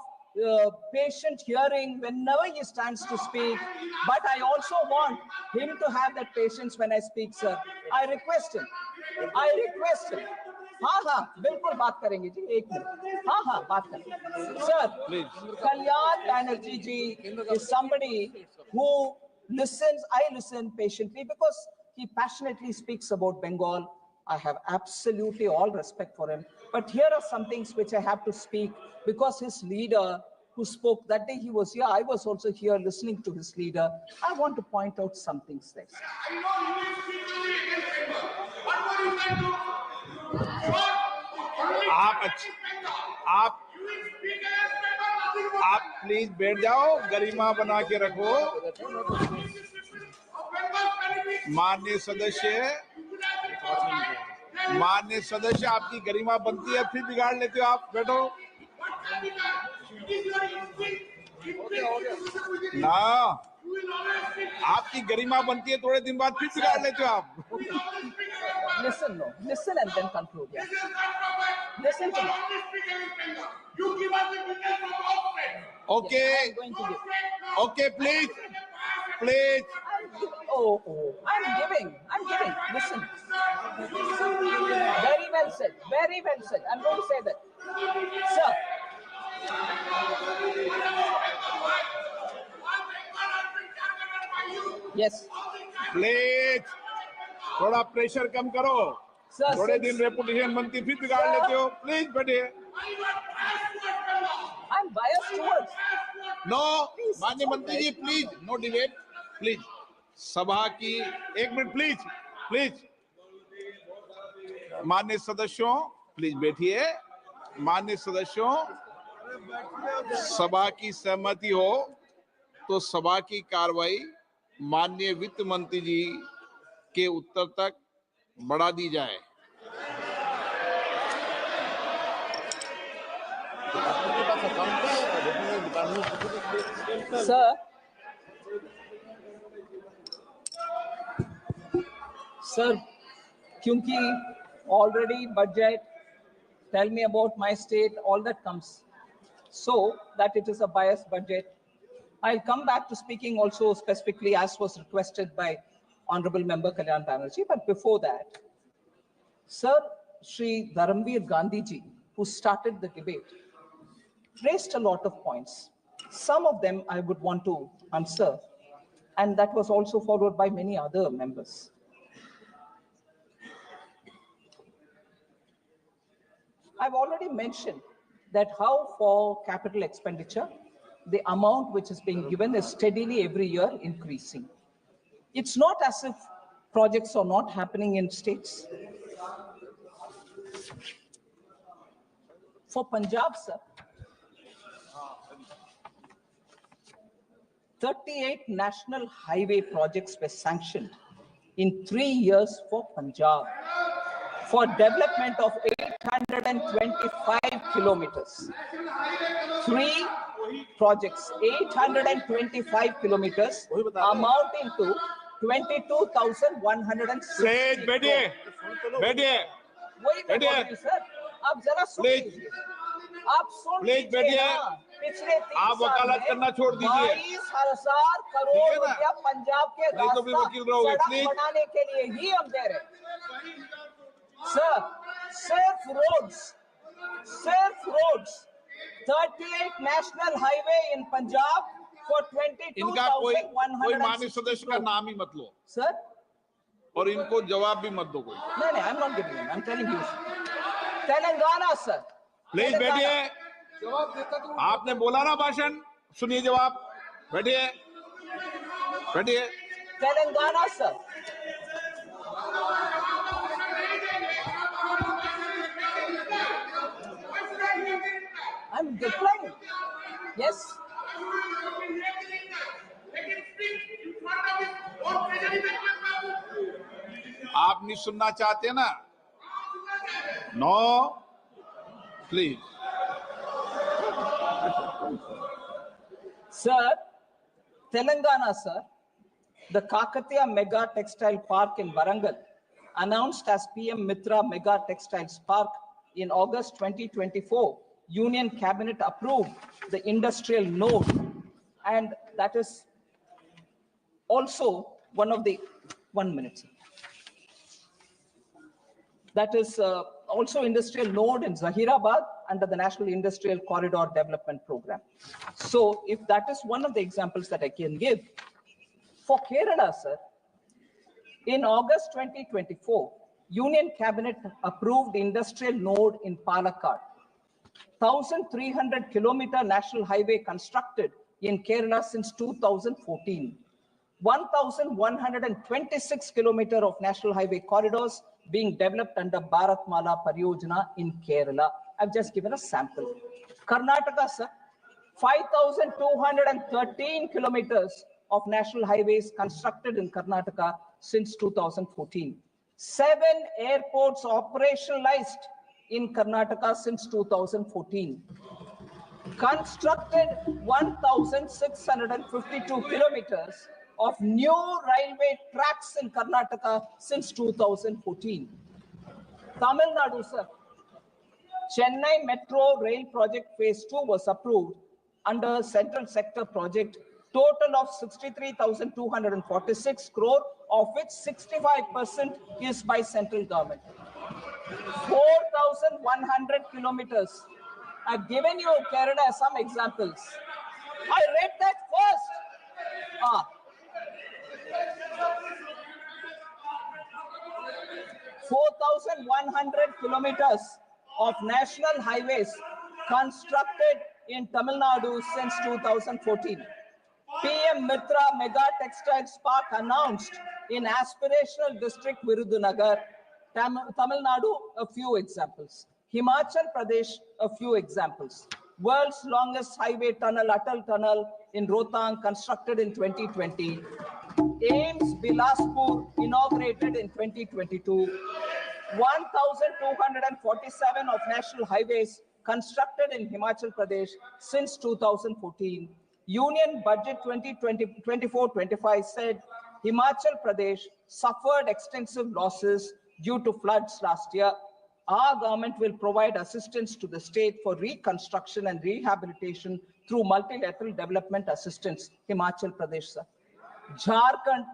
patient hearing whenever he stands to speak, but I also want him to have that patience when I speak, sir. I request him. हाँ बिल्कुल बात करेंगे जी, एक minute. हाँ बात करेंगे. Sir, Kalyan Banerjee ji is somebody who listens. I listen patiently because he passionately speaks about Bengal. I have absolutely all respect for him. But here are some things which I have to speak because his leader who spoke that day, he was here. I was also here listening to his leader. I want to point out some things there. आप please बैठ जाओ, गरिमा बना के रखो. माननीय सदस्य आपकी गरिमा बनती है, फिर बिगाड़ लेते हो आप. बैठो ना, आपकी गरिमा बनती है, थोड़े दिन बाद फिर बिगाड़ लेते हो आप. Listen and then conclude. Yeah. Listen to me. You give us the details of the outfit. Okay. Yes, I'm going to give. Okay, please. I'm giving. Listen. Very well said. I'm going to say that. Sir. Yes. Please थोड़ा pressure कम करो. थोड़े दिन reputation बनती फिर बिगाड़ लेते हो. Please बैठिए. I'm biased towards. नो माननीय मंत्री जी प्लीज, नो डिबेट प्लीज. सभा की एक मिनट प्लीज. माननीय सदस्यों प्लीज बैठिए. माननीय सदस्यों, सभा की सहमति हो तो सभा की कार्रवाई माननीय वित्त मंत्री जी के उत्तर तक बढ़ा दी जाए. Sir, क्योंकि already budget, tell me about my state, all that comes. So that it is a biased budget. I'll come back to speaking also specifically as was requested by Honorable Member Kalyan Banerjee. But before that, Sir, Shri Dharamveer Gandhi ji, who started the debate, raised a lot of points. Some of them I would want to answer, and that was also followed by many other members. I've already mentioned that how for capital expenditure, the amount which is being given is steadily every year increasing. It's not as if projects are not happening in states. For Punjab, sir, 38 national highway projects were sanctioned in 3 years for Punjab for development of 825 kilometers. 3 projects, 825 kilometers, amounting to 22,106. बैठिए. वही मैं बोल रही हूं sir, आप जरा सुन लीजिए. आप सुन लीजिए ना. पिछले 3 साल में 22,000 करोड़ रुपया पंजाब के रास्ता सड़क बनाने के लिए ही हम दे रहे हैं. Sir, safe roads, 38 national highway in Punjab for इनका कोई माननीय 22,160 सदस्य का नाम ही मत लो Sir? और इनको जवाब भी मत दो कोई। No, no, I'm not giving him. I'm telling you. Telangana, sir. Please बैठिए। आपने बोला ना भाषण, सुनिए जवाब। बैठिए बैठिए। Telangana, sir. I'm replying. Yes. आप नहीं सुनना चाहते ना? No please. Sir, Telangana, sir, the Kakatiya Mega Textile Park in Warangal, announced as PM Mitra Mega Textiles Park in August 2024, Union Cabinet approved the industrial node, and that is also one of the, 1 minute, sir. That is also industrial node in Zahirabad under the National Industrial Corridor Development Program. So if that is one of the examples that I can give, for Kerala, sir, in August 2024, Union Cabinet approved industrial node in Palakkad. 1,300 kilometer national highway constructed in Kerala since 2014. 1,126 kilometer of national highway corridors being developed under Bharatmala Pariyojana in Kerala. I've just given a sample. Karnataka, sir, 5,213 kilometers of national highways constructed in Karnataka since 2014. 7 airports operationalized in Karnataka since 2014. Constructed 1,652 kilometers of new railway tracks in Karnataka since 2014. Tamil Nadu, sir. Chennai Metro Rail Project Phase 2 was approved under Central Sector Project, total of 63,246 crore, of which 65% is by central government. 4,100 kilometers. I've given you Kerala some examples. I read that first. 4,100 kilometers of national highways constructed in Tamil Nadu since 2014. PM Mitra Mega Textiles Park announced in aspirational district Virudunagar. Tamil Nadu, a few examples. Himachal Pradesh, a few examples. World's longest highway tunnel, Atal Tunnel in Rohtang, constructed in 2020. AIIMS Bilaspur, inaugurated in 2022. 1,247 of national highways constructed in Himachal Pradesh since 2014. Union Budget 2024-25 said Himachal Pradesh suffered extensive losses due to floods last year. Our government will provide assistance to the state for reconstruction and rehabilitation through multilateral development assistance. Himachal Pradesh, sir. Jharkhand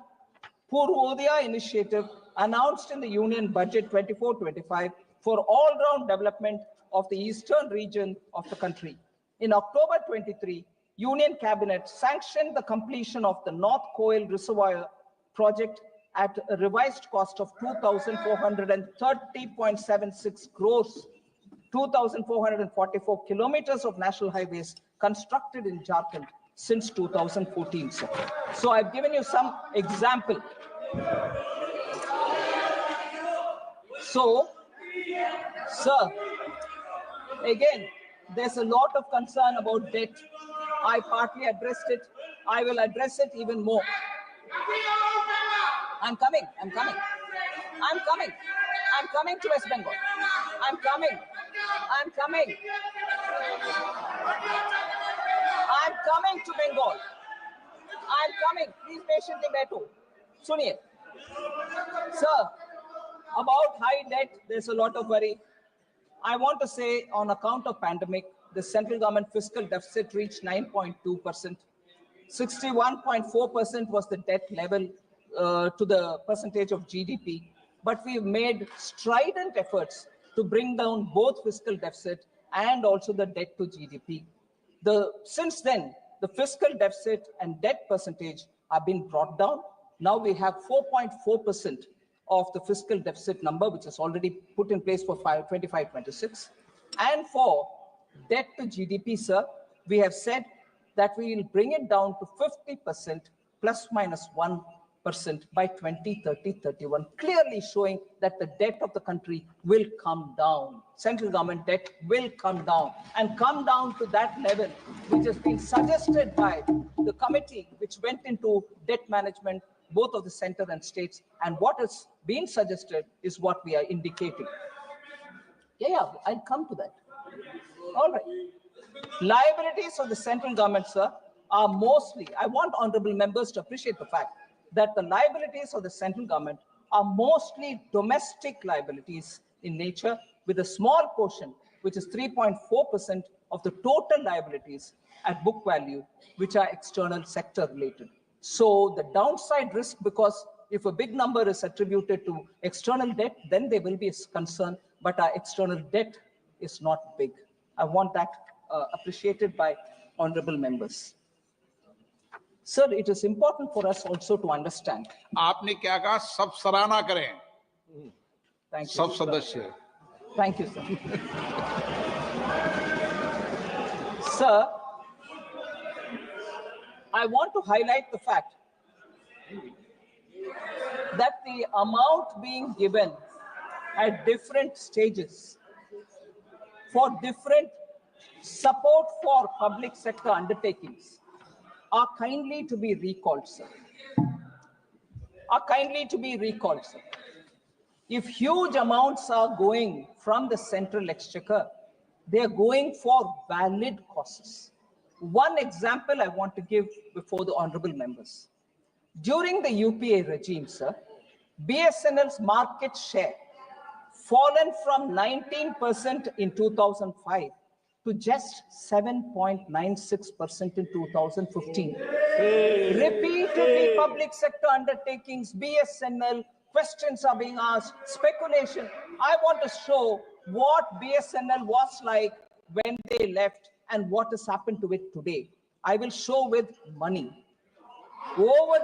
Purvodaya initiative announced in the Union Budget 24-25 for all-round development of the eastern region of the country. In October 23, Union Cabinet sanctioned the completion of the North Koil Reservoir project at a revised cost of 2,430.76 crores. 2,444 kilometers of national highways constructed in Jharkhand since 2014, sir. So I've given you some example. So, sir, again, there's a lot of concern about debt. I partly addressed it. I will address it even more. I'm coming to West Bengal. I'm coming to Bengal. I'm coming. Please patiently bear. Suniye. Sir, about high debt, there's a lot of worry. I want to say on account of pandemic, the central government fiscal deficit reached 9.2%. 61.4% was the debt level to the percentage of GDP. But we've made strident efforts to bring down both fiscal deficit and also the debt to GDP. Since then, the fiscal deficit and debt percentage have been brought down. Now we have 4.4% of the fiscal deficit number, which is already put in place for 25-26. And for debt to GDP, sir, we have said that we will bring it down to 50% plus minus 1% by 2030-31, clearly showing that the debt of the country will come down. Central government debt will come down and come down to that level which has been suggested by the committee which went into debt management, both of the center and states. And what has been suggested is what we are indicating. Yeah, I'll come to that. All right. Liabilities of the central government, sir, are mostly, I want honorable members to appreciate the fact that the liabilities of the central government are mostly domestic liabilities in nature, with a small portion, which is 3.4% of the total liabilities at book value, which are external sector related. So the downside risk, because if a big number is attributed to external debt, then there will be a concern, but our external debt is not big. I want that appreciated by honorable members. Sir, it is important for us also to understand. आपने क्या कहा? सब सराहना करें. Thank you. सब सदस्य. Thank you, sir. Sir, I want to highlight the fact that the amount being given at different stages for different support for public sector undertakings are kindly to be recalled, sir. Are kindly to be recalled, sir. If huge amounts are going from the central exchequer, they are going for valid causes. One example I want to give before the honorable members. During the UPA regime, sir, BSNL's market share fallen from 19% in 2005 to just 7.96% in 2015. Repeatedly, public sector undertakings, BSNL, questions are being asked, speculation. I want to show what BSNL was like when they left and what has happened to it today. I will show with money. Due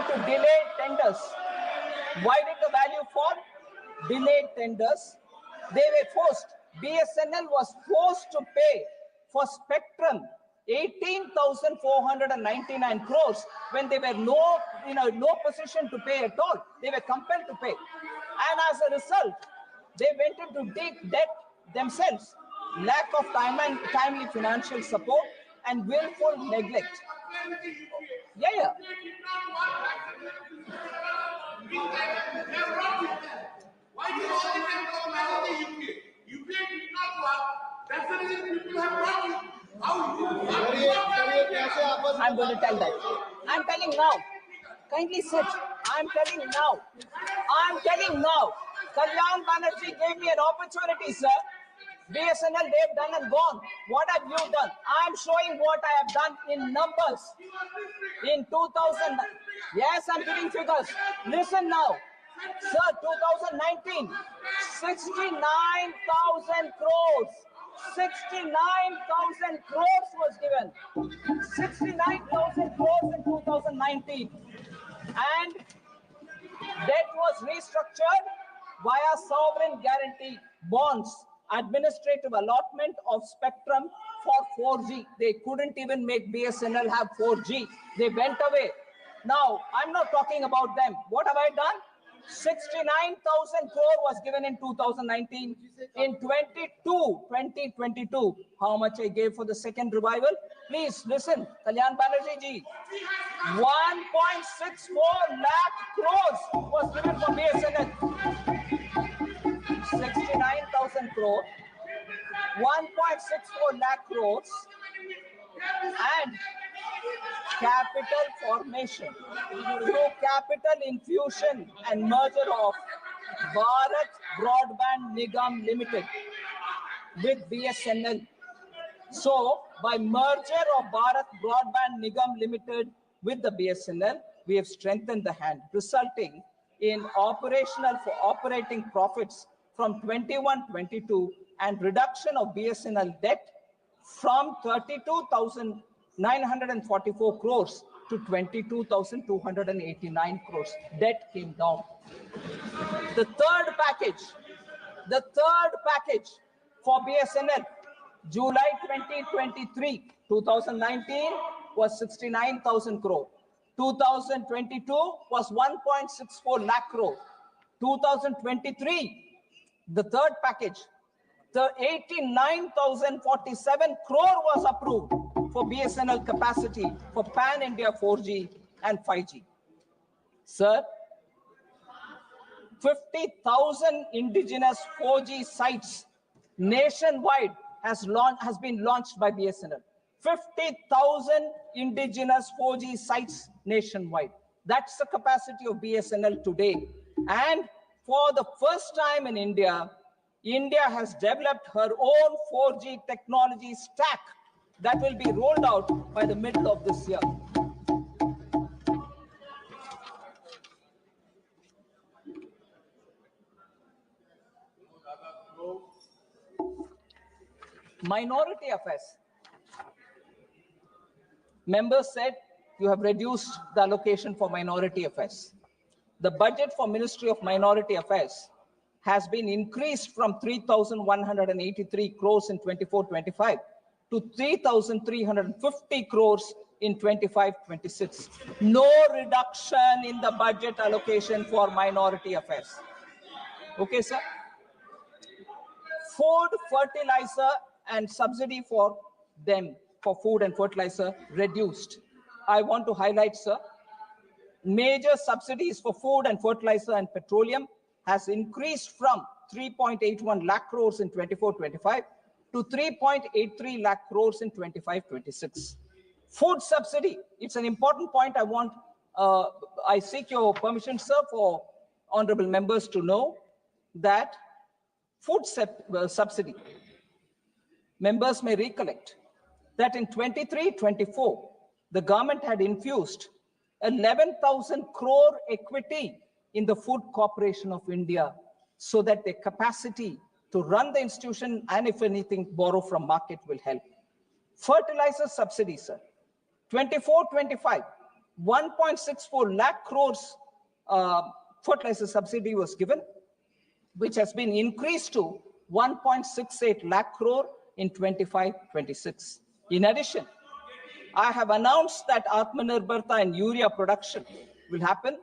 to delayed tenders. Why did the value fall? Delayed tenders. They were forced. BSNL was forced to pay for spectrum 18,499 crores when they were in no position to pay at all. They were compelled to pay. And as a result, they went into deep debt themselves. Lack of timely financial support and willful neglect. Yeah. Why do you always talk about the UPA? UPA did not work. That's the reason people have brought you. I'm going to tell that. I'm telling now. Kindly sit. I'm telling now. Kalyan Banerjee gave me an opportunity, sir. BSNL, they've done and gone. What have you done? I'm showing what I have done in numbers. In 2000, yes, I'm giving figures. Listen now. Sir, 2019, 69,000 crores. 69,000 crores was given. 69,000 crores in 2019. And debt was restructured via sovereign guarantee bonds, administrative allotment of spectrum for 4G. They couldn't even make BSNL have 4G. They went away. Now, I'm not talking about them. What have I done? 69,000 crore was given in 2019. In 2022, how much I gave for the second revival? Please listen, Kalyan Banerjee ji. 1.64 lakh crores was given for BSNL. 69,000 crore, 1.64 lakh crores, and capital formation through capital infusion and merger of Bharat Broadband Nigam Limited with BSNL. So, by merger of Bharat Broadband Nigam Limited with the BSNL, we have strengthened the hand, resulting in operating profits from 21-22 and reduction of BSNL debt from 32,944 crores to 22,289 crores. Debt came down. The third package for BSNL, July 2023, 2019 was 69,000 crore. 2022 was 1.64 lakh crore. 2023, the third package, the 89,047 crore was approved for BSNL capacity for pan-India 4G and 5G. Sir, 50,000 indigenous 4G sites nationwide has been launched by BSNL. 50,000 indigenous 4G sites nationwide. That's the capacity of BSNL today. And for the first time in India, India has developed her own 4G technology stack that will be rolled out by the middle of this year. Minority affairs. Members said you have reduced the allocation for minority affairs. The budget for Ministry of Minority Affairs has been increased from 3,183 crores in 24-25 to 3,350 crores in 25-26. No reduction in the budget allocation for minority affairs. Okay, sir? Food, fertilizer, and subsidy for them for food and fertilizer reduced. I want to highlight, sir, major subsidies for food and fertilizer and petroleum has increased from 3.81 lakh crores in 24-25 to 3.83 lakh crores in 25-26. Food subsidy, it's an important point I seek your permission, sir, for honorable members to know that food subsidy, members may recollect that in 23-24, the government had infused 11,000 crore equity in the Food Corporation of India so that their capacity to run the institution and, if anything, borrow from market will help. Fertilizer subsidy, sir. 24-25, 1.64 lakh crores fertilizer subsidy was given, which has been increased to 1.68 lakh crore in 25-26. In addition, I have announced that Atmanirbharta and urea production will happen.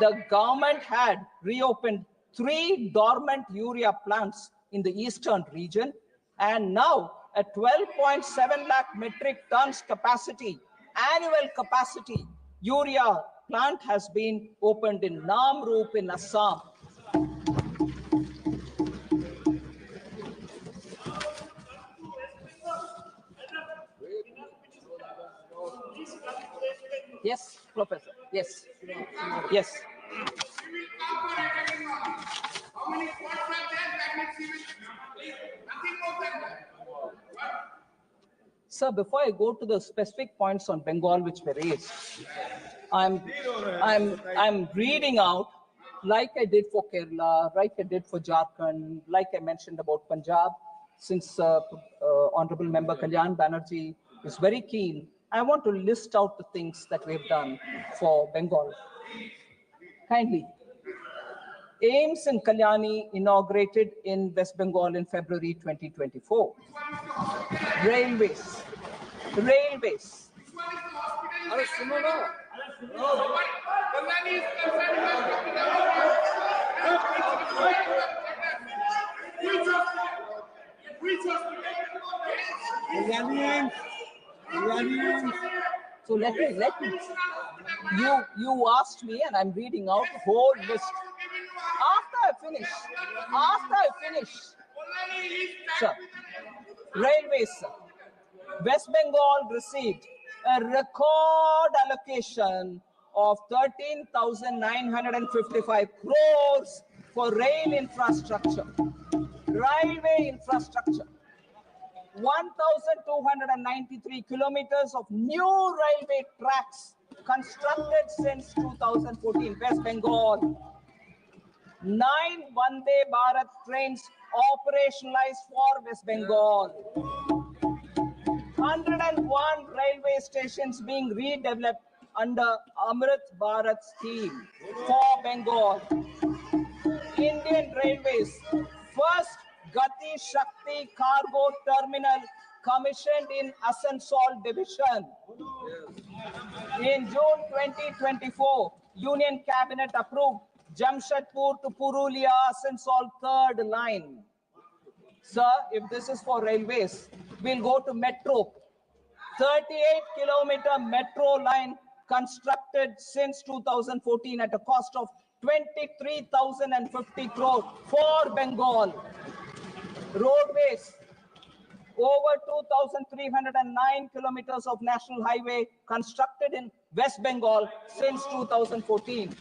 The government had reopened 3 dormant urea plants in the eastern region, and now a 12.7 lakh metric tons capacity, annual capacity, urea plant has been opened in Namrup in Assam. Yes, Professor. Yes. Yes. How many points are there that makes you nothing more than that? Sir, before I go to the specific points on Bengal which were raised, I'm reading out, like I did for Kerala, like I did for Jharkhand, like I mentioned about Punjab, since Honorable Member Kalyan Banerjee is very keen. I want to list out the things that we've done for Bengal. Kindly. AIMS in Kalyani inaugurated in West Bengal in February 2024. Railways. So let me. You asked me, and I'm reading out the whole list. After I finish, sir, railways, sir. West Bengal received a record allocation of 13,955 crores for rail infrastructure, railway infrastructure. 1,293 kilometers of new railway tracks constructed since 2014, West Bengal. 9 Vande Bharat trains operationalized for West Bengal. 101 railway stations being redeveloped under Amrit Bharat scheme for Bengal. Indian Railways first Gati Shakti cargo terminal commissioned in Asansol division. In June 2024, Union Cabinet approved Jamshedpur to Purulia Asansol third line. Sir, if this is for railways, we'll go to metro. 38-kilometer metro line constructed since 2014 at a cost of 23,050 crore for Bengal. Roadways, over 2,309 kilometers of national highway constructed in West Bengal since 2014.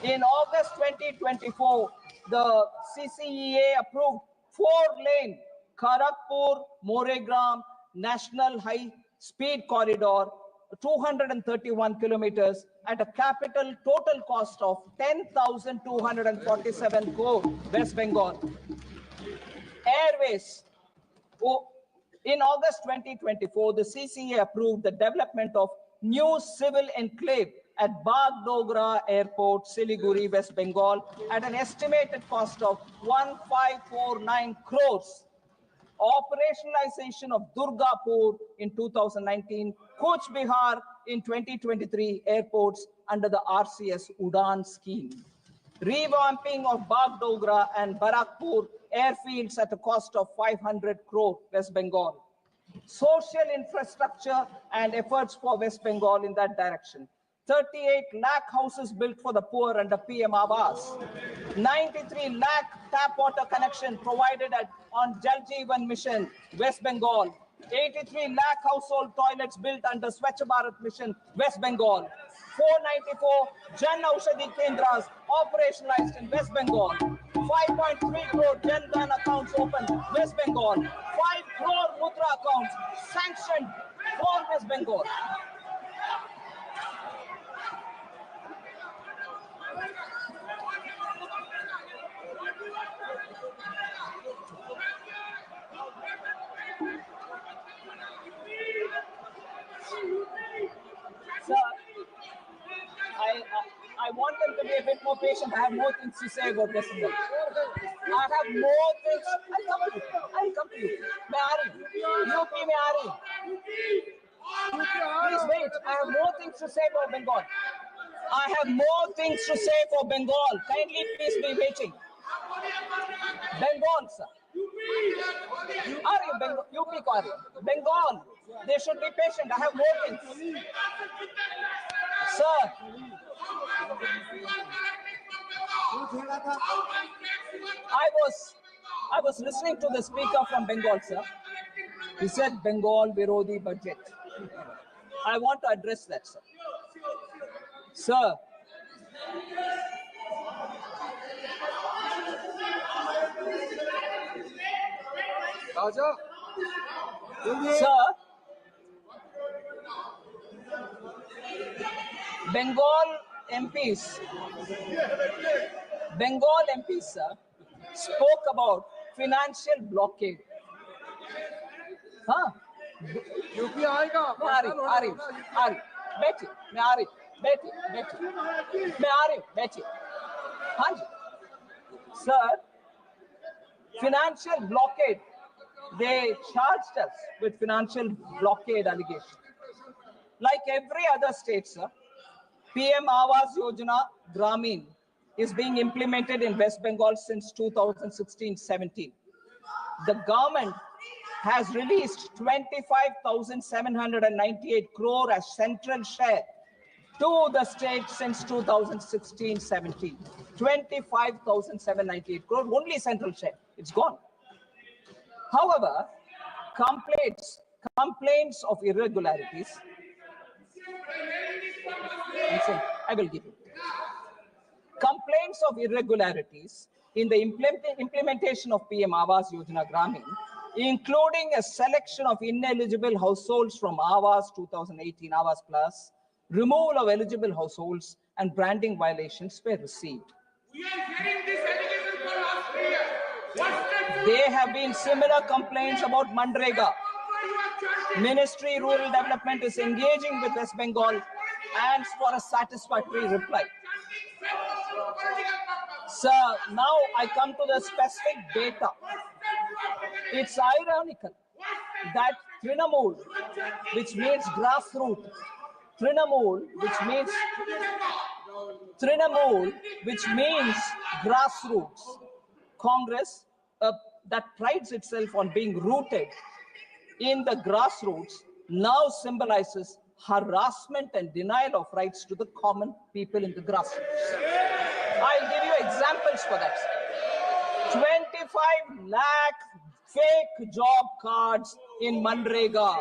In August 2024, the CCEA approved 4-lane Kharagpur-Moregram National High Speed Corridor, 231 kilometers at a capital total cost of 10,247 crore, West Bengal. Airways. In August 2024, the CCA approved the development of new civil enclave at Bagdogra Airport, Siliguri, West Bengal, at an estimated cost of 1,549 crores. Operationalization of Durgapur in 2019, Cooch Behar in 2023 airports under the RCS Udan scheme. Revamping of Bagdogra and Barakpur airfields at a cost of 500 crore, West Bengal. Social infrastructure and efforts for West Bengal in that direction. 38 lakh houses built for the poor under PM Awas. 93 lakh tap water connection provided on Jal Jeevan Mission, West Bengal. 83 lakh household toilets built under Swachh Bharat Mission, West Bengal. 494 Jan Aushadhi Kendras operationalized in West Bengal. 5.3 crore Jan Dhan accounts opened, West Bengal. 5 crore Mudra accounts sanctioned for West Bengal. Sir, I want them to be a bit more patient. I have more things to say about West Bengal. I have more things. I'll come to you. मैं आ रही हूँ. UP में आ रही हूँ. Please wait. I have more things to say about Bengal. I have more things to say for Bengal. Kindly please be waiting. Bengal, sir. Are you Bengal? UP को आ रही हूँ. Bengal. They should be patient. I have more things. Sir. I was listening to the speaker from Bengal, sir. He said Bengal Virodi budget. I want to address that, sir. Sir. Sir. Bengal MPs, sir, spoke about financial blockade. Huh? UP आएगा आ रही बैठिए मैं आ रही बैठिए हाँ जी sir, financial blockade, they charged us with financial blockade allegation. Like every other state, sir, PM Awas Yojana Gramin is being implemented in West Bengal since 2016-17. The government has released 25,798 crore as central share to the state since 2016-17. 25,798 crore, only central share. It's gone. However, complaints of irregularities. Listen, I will give you. Complaints of irregularities in the implementation of PM Awas Yojana Gramin, including a selection of ineligible households from Awas 2018 Awas Plus, removal of eligible households, and branding violations were received. We are hearing this allegation for last 3 years. There have been similar complaints about Mandrega. Ministry Rural Development is engaging with West Bengal and for a satisfactory reply. So now I come to the specific data. It's ironical that Trinamool, which means grassroots, Trinamool, which means grassroots, Congress that prides itself on being rooted in the grassroots now symbolizes harassment and denial of rights to the common people in the grassroots. I'll give you examples for that. 25 lakh fake job cards in Manrega.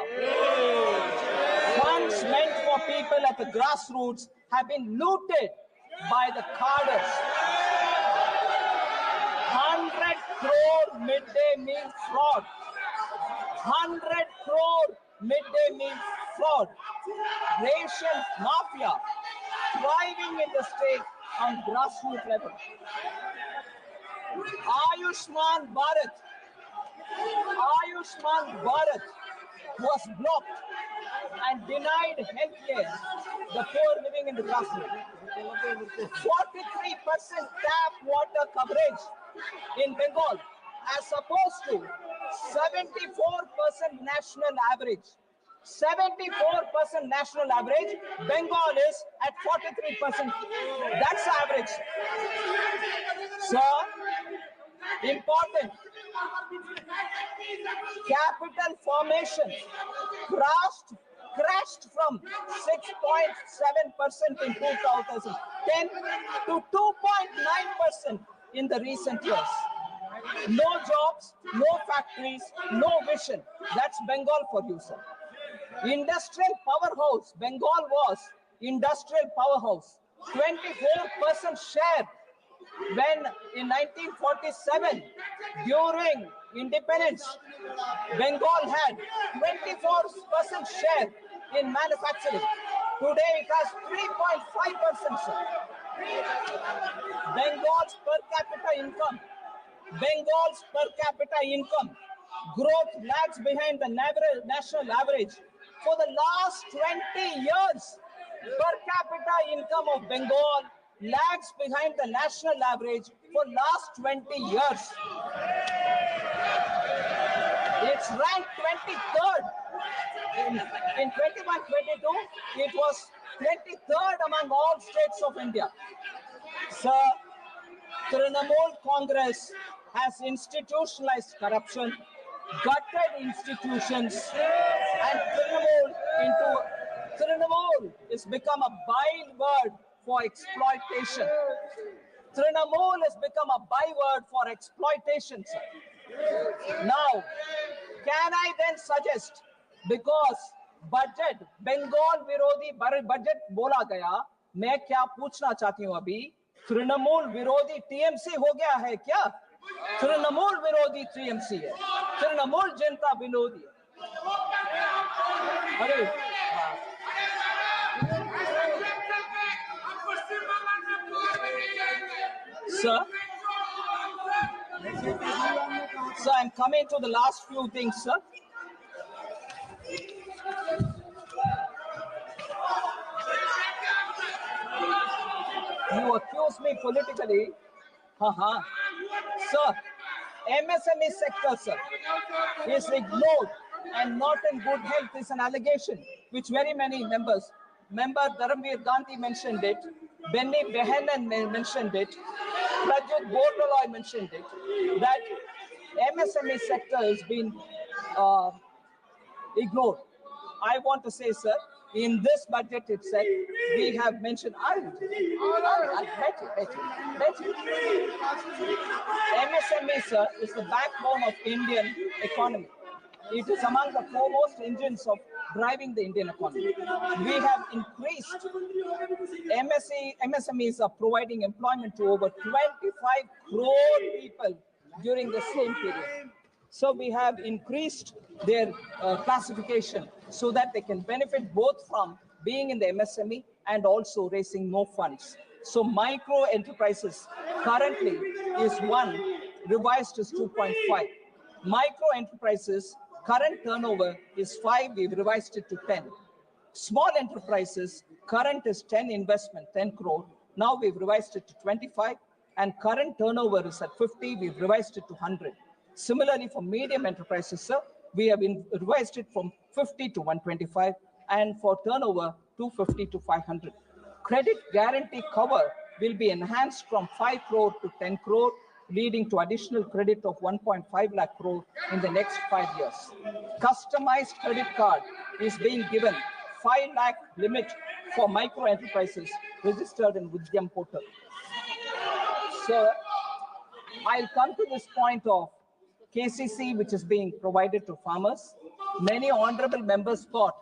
Funds meant for people at the grassroots have been looted by the carders. 100 crore midday meal fraud. 100 crore midday meal fraud. Ration mafia thriving in the state on grassroots level. Ayushman Bharat was blocked and denied health care the poor living in the grassroots. 43% tap water coverage in Bengal as opposed to 74% national average. 74% national average, Bengal is at 43%. That's the average. So, important. Capital formation crashed from 6.7% in 2010 to 2.9% in the recent years. No jobs, no factories, no vision. That's Bengal for you, sir. Industrial powerhouse. Bengal was industrial powerhouse. 24% share when in 1947, during independence, Bengal had 24% share in manufacturing. Today it has 3.5%. Bengal's per capita income growth lags behind the national average. For the last 20 years, per capita income of Bengal lags behind the national average for last 20 years. It's ranked 23rd. In 21-22, it was 23rd among all states of India. Sir, Trinamool Congress has institutionalized corruption, gutted institutions, and Trinamool has become a byword for exploitation. Trinamool has become a byword for exploitation, sir. Now, can I then suggest, because budget, Bengal विरोधी budget बोला गया, मैं क्या पूछना चाहती हूँ अभी, तृणमूल विरोधी टीएमसी हो गया है क्या? तृणमूल विरोधी टीएमसी है, तृणमूल जनता विरोधी है. अरे Sir, I'm coming to the last few things, sir. You accuse me politically. Sir, MSME sector, sir, is ignored and not in good health is an allegation which very many members, Member Dharamveer Gandhi mentioned it, Benny Behanan mentioned it, Prajit Bordoloi mentioned it, that MSME sector has been ignored. I want to say, sir, in this budget itself, we have mentioned, MSME, sir, is the backbone of Indian economy. It is among the foremost engines of driving the Indian economy. We have increased, MSMEs are providing employment to over 25 crore people during the same period. So we have increased their classification so that they can benefit both from being in the MSME and also raising more funds. So micro enterprises currently is 1, revised is 2.5. Micro enterprises current turnover is 5, we've revised it to 10. Small enterprises, current is 10 investment, 10 crore. Now we've revised it to 25, and current turnover is at 50, we've revised it to 100. Similarly, for medium enterprises, sir, we have revised it from 50 to 125, and for turnover, 250 to 500. Credit guarantee cover will be enhanced from 5 crore to 10 crore, leading to additional credit of 1.5 lakh crore in the next 5 years. Customized credit card is being given 5 lakh limit for micro enterprises registered in Udyam portal. So I'll come to this point of KCC, which is being provided to farmers. Many honorable members thought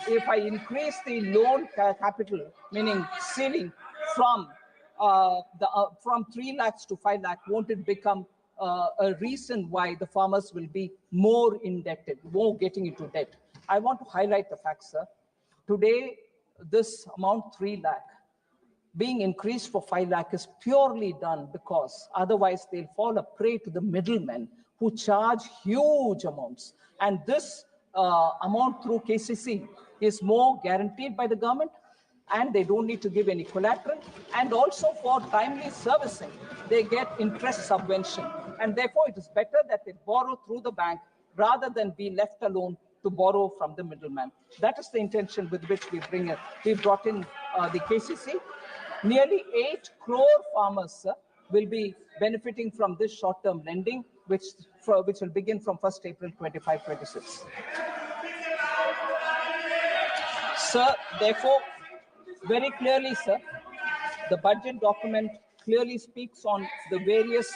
if I increase the loan capital, meaning ceiling from 3 lakhs to 5 lakh, won't it become a reason why the farmers will be more indebted, more getting into debt? I want to highlight the fact, sir. Today, this amount 3 lakh being increased for 5 lakh is purely done because otherwise they'll fall a prey to the middlemen who charge huge amounts. And this amount through KCC is more guaranteed by the government, and they don't need to give any collateral. And also for timely servicing, they get interest subvention. And therefore, it is better that they borrow through the bank rather than be left alone to borrow from the middleman. That is the intention with which we brought in the KCC. Nearly 8 crore farmers, sir, will be benefiting from this short-term lending, which will begin from 1st April 25-26. Sir, therefore, very clearly, sir, the budget document clearly speaks on the various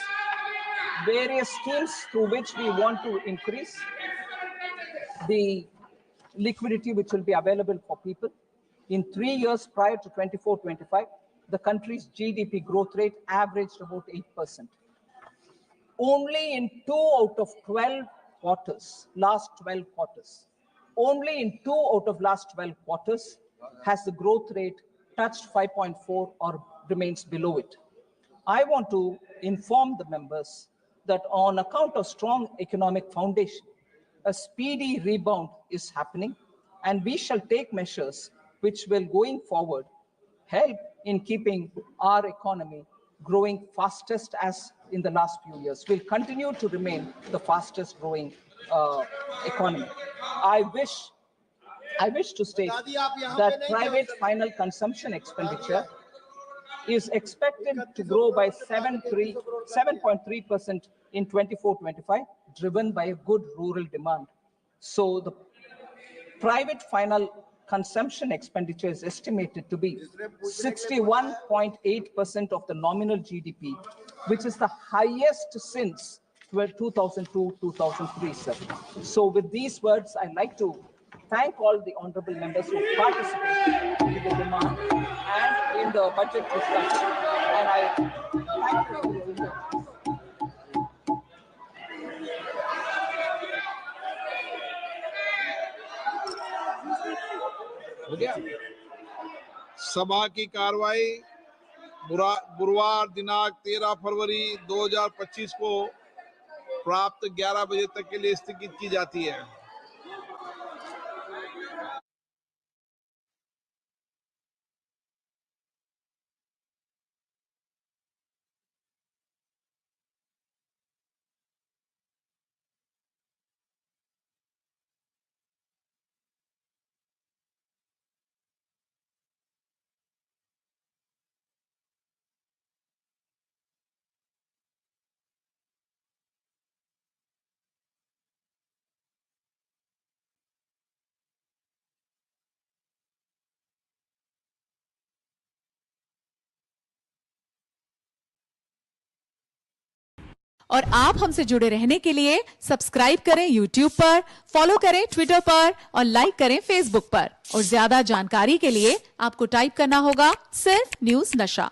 schemes through which we want to increase the liquidity which will be available for people. In 3 years prior to 24-25, the country's GDP growth rate averaged about 8%. Only in 2 out of 12 quarters, last 12 quarters, only in 2 out of last 12 quarters has the growth rate touched 5.4 or remains below it. I want to inform the members that on account of strong economic foundation, a speedy rebound is happening, and we shall take measures which will, going forward, help in keeping our economy growing fastest as in the last few years. We'll continue to remain the fastest growing economy. I wish to state that private final consumption expenditure is expected to grow by 7.3% in 24-25, driven by a good rural demand. So the private final consumption expenditure is estimated to be 61.8% of the nominal GDP, which is the highest since 2002-2003, sir. So with these words, I'd like to thank all the honorable members who participated in the demand and in the budget discussion. And I thank you for your indulgence. हो गया। सभा की कार्रवाई गुरुवार दिनांक 13 फरवरी 2025 को प्राप्त 11 बजे तक के लिए स्थगित की जाती है। और आप हमसे जुड़े रहने के लिए सब्सक्राइब करें YouTube पर, फॉलो करें Twitter पर और लाइक करें Facebook पर। और ज्यादा जानकारी के लिए आपको टाइप करना होगा सिर्फ न्यूज़ नशा।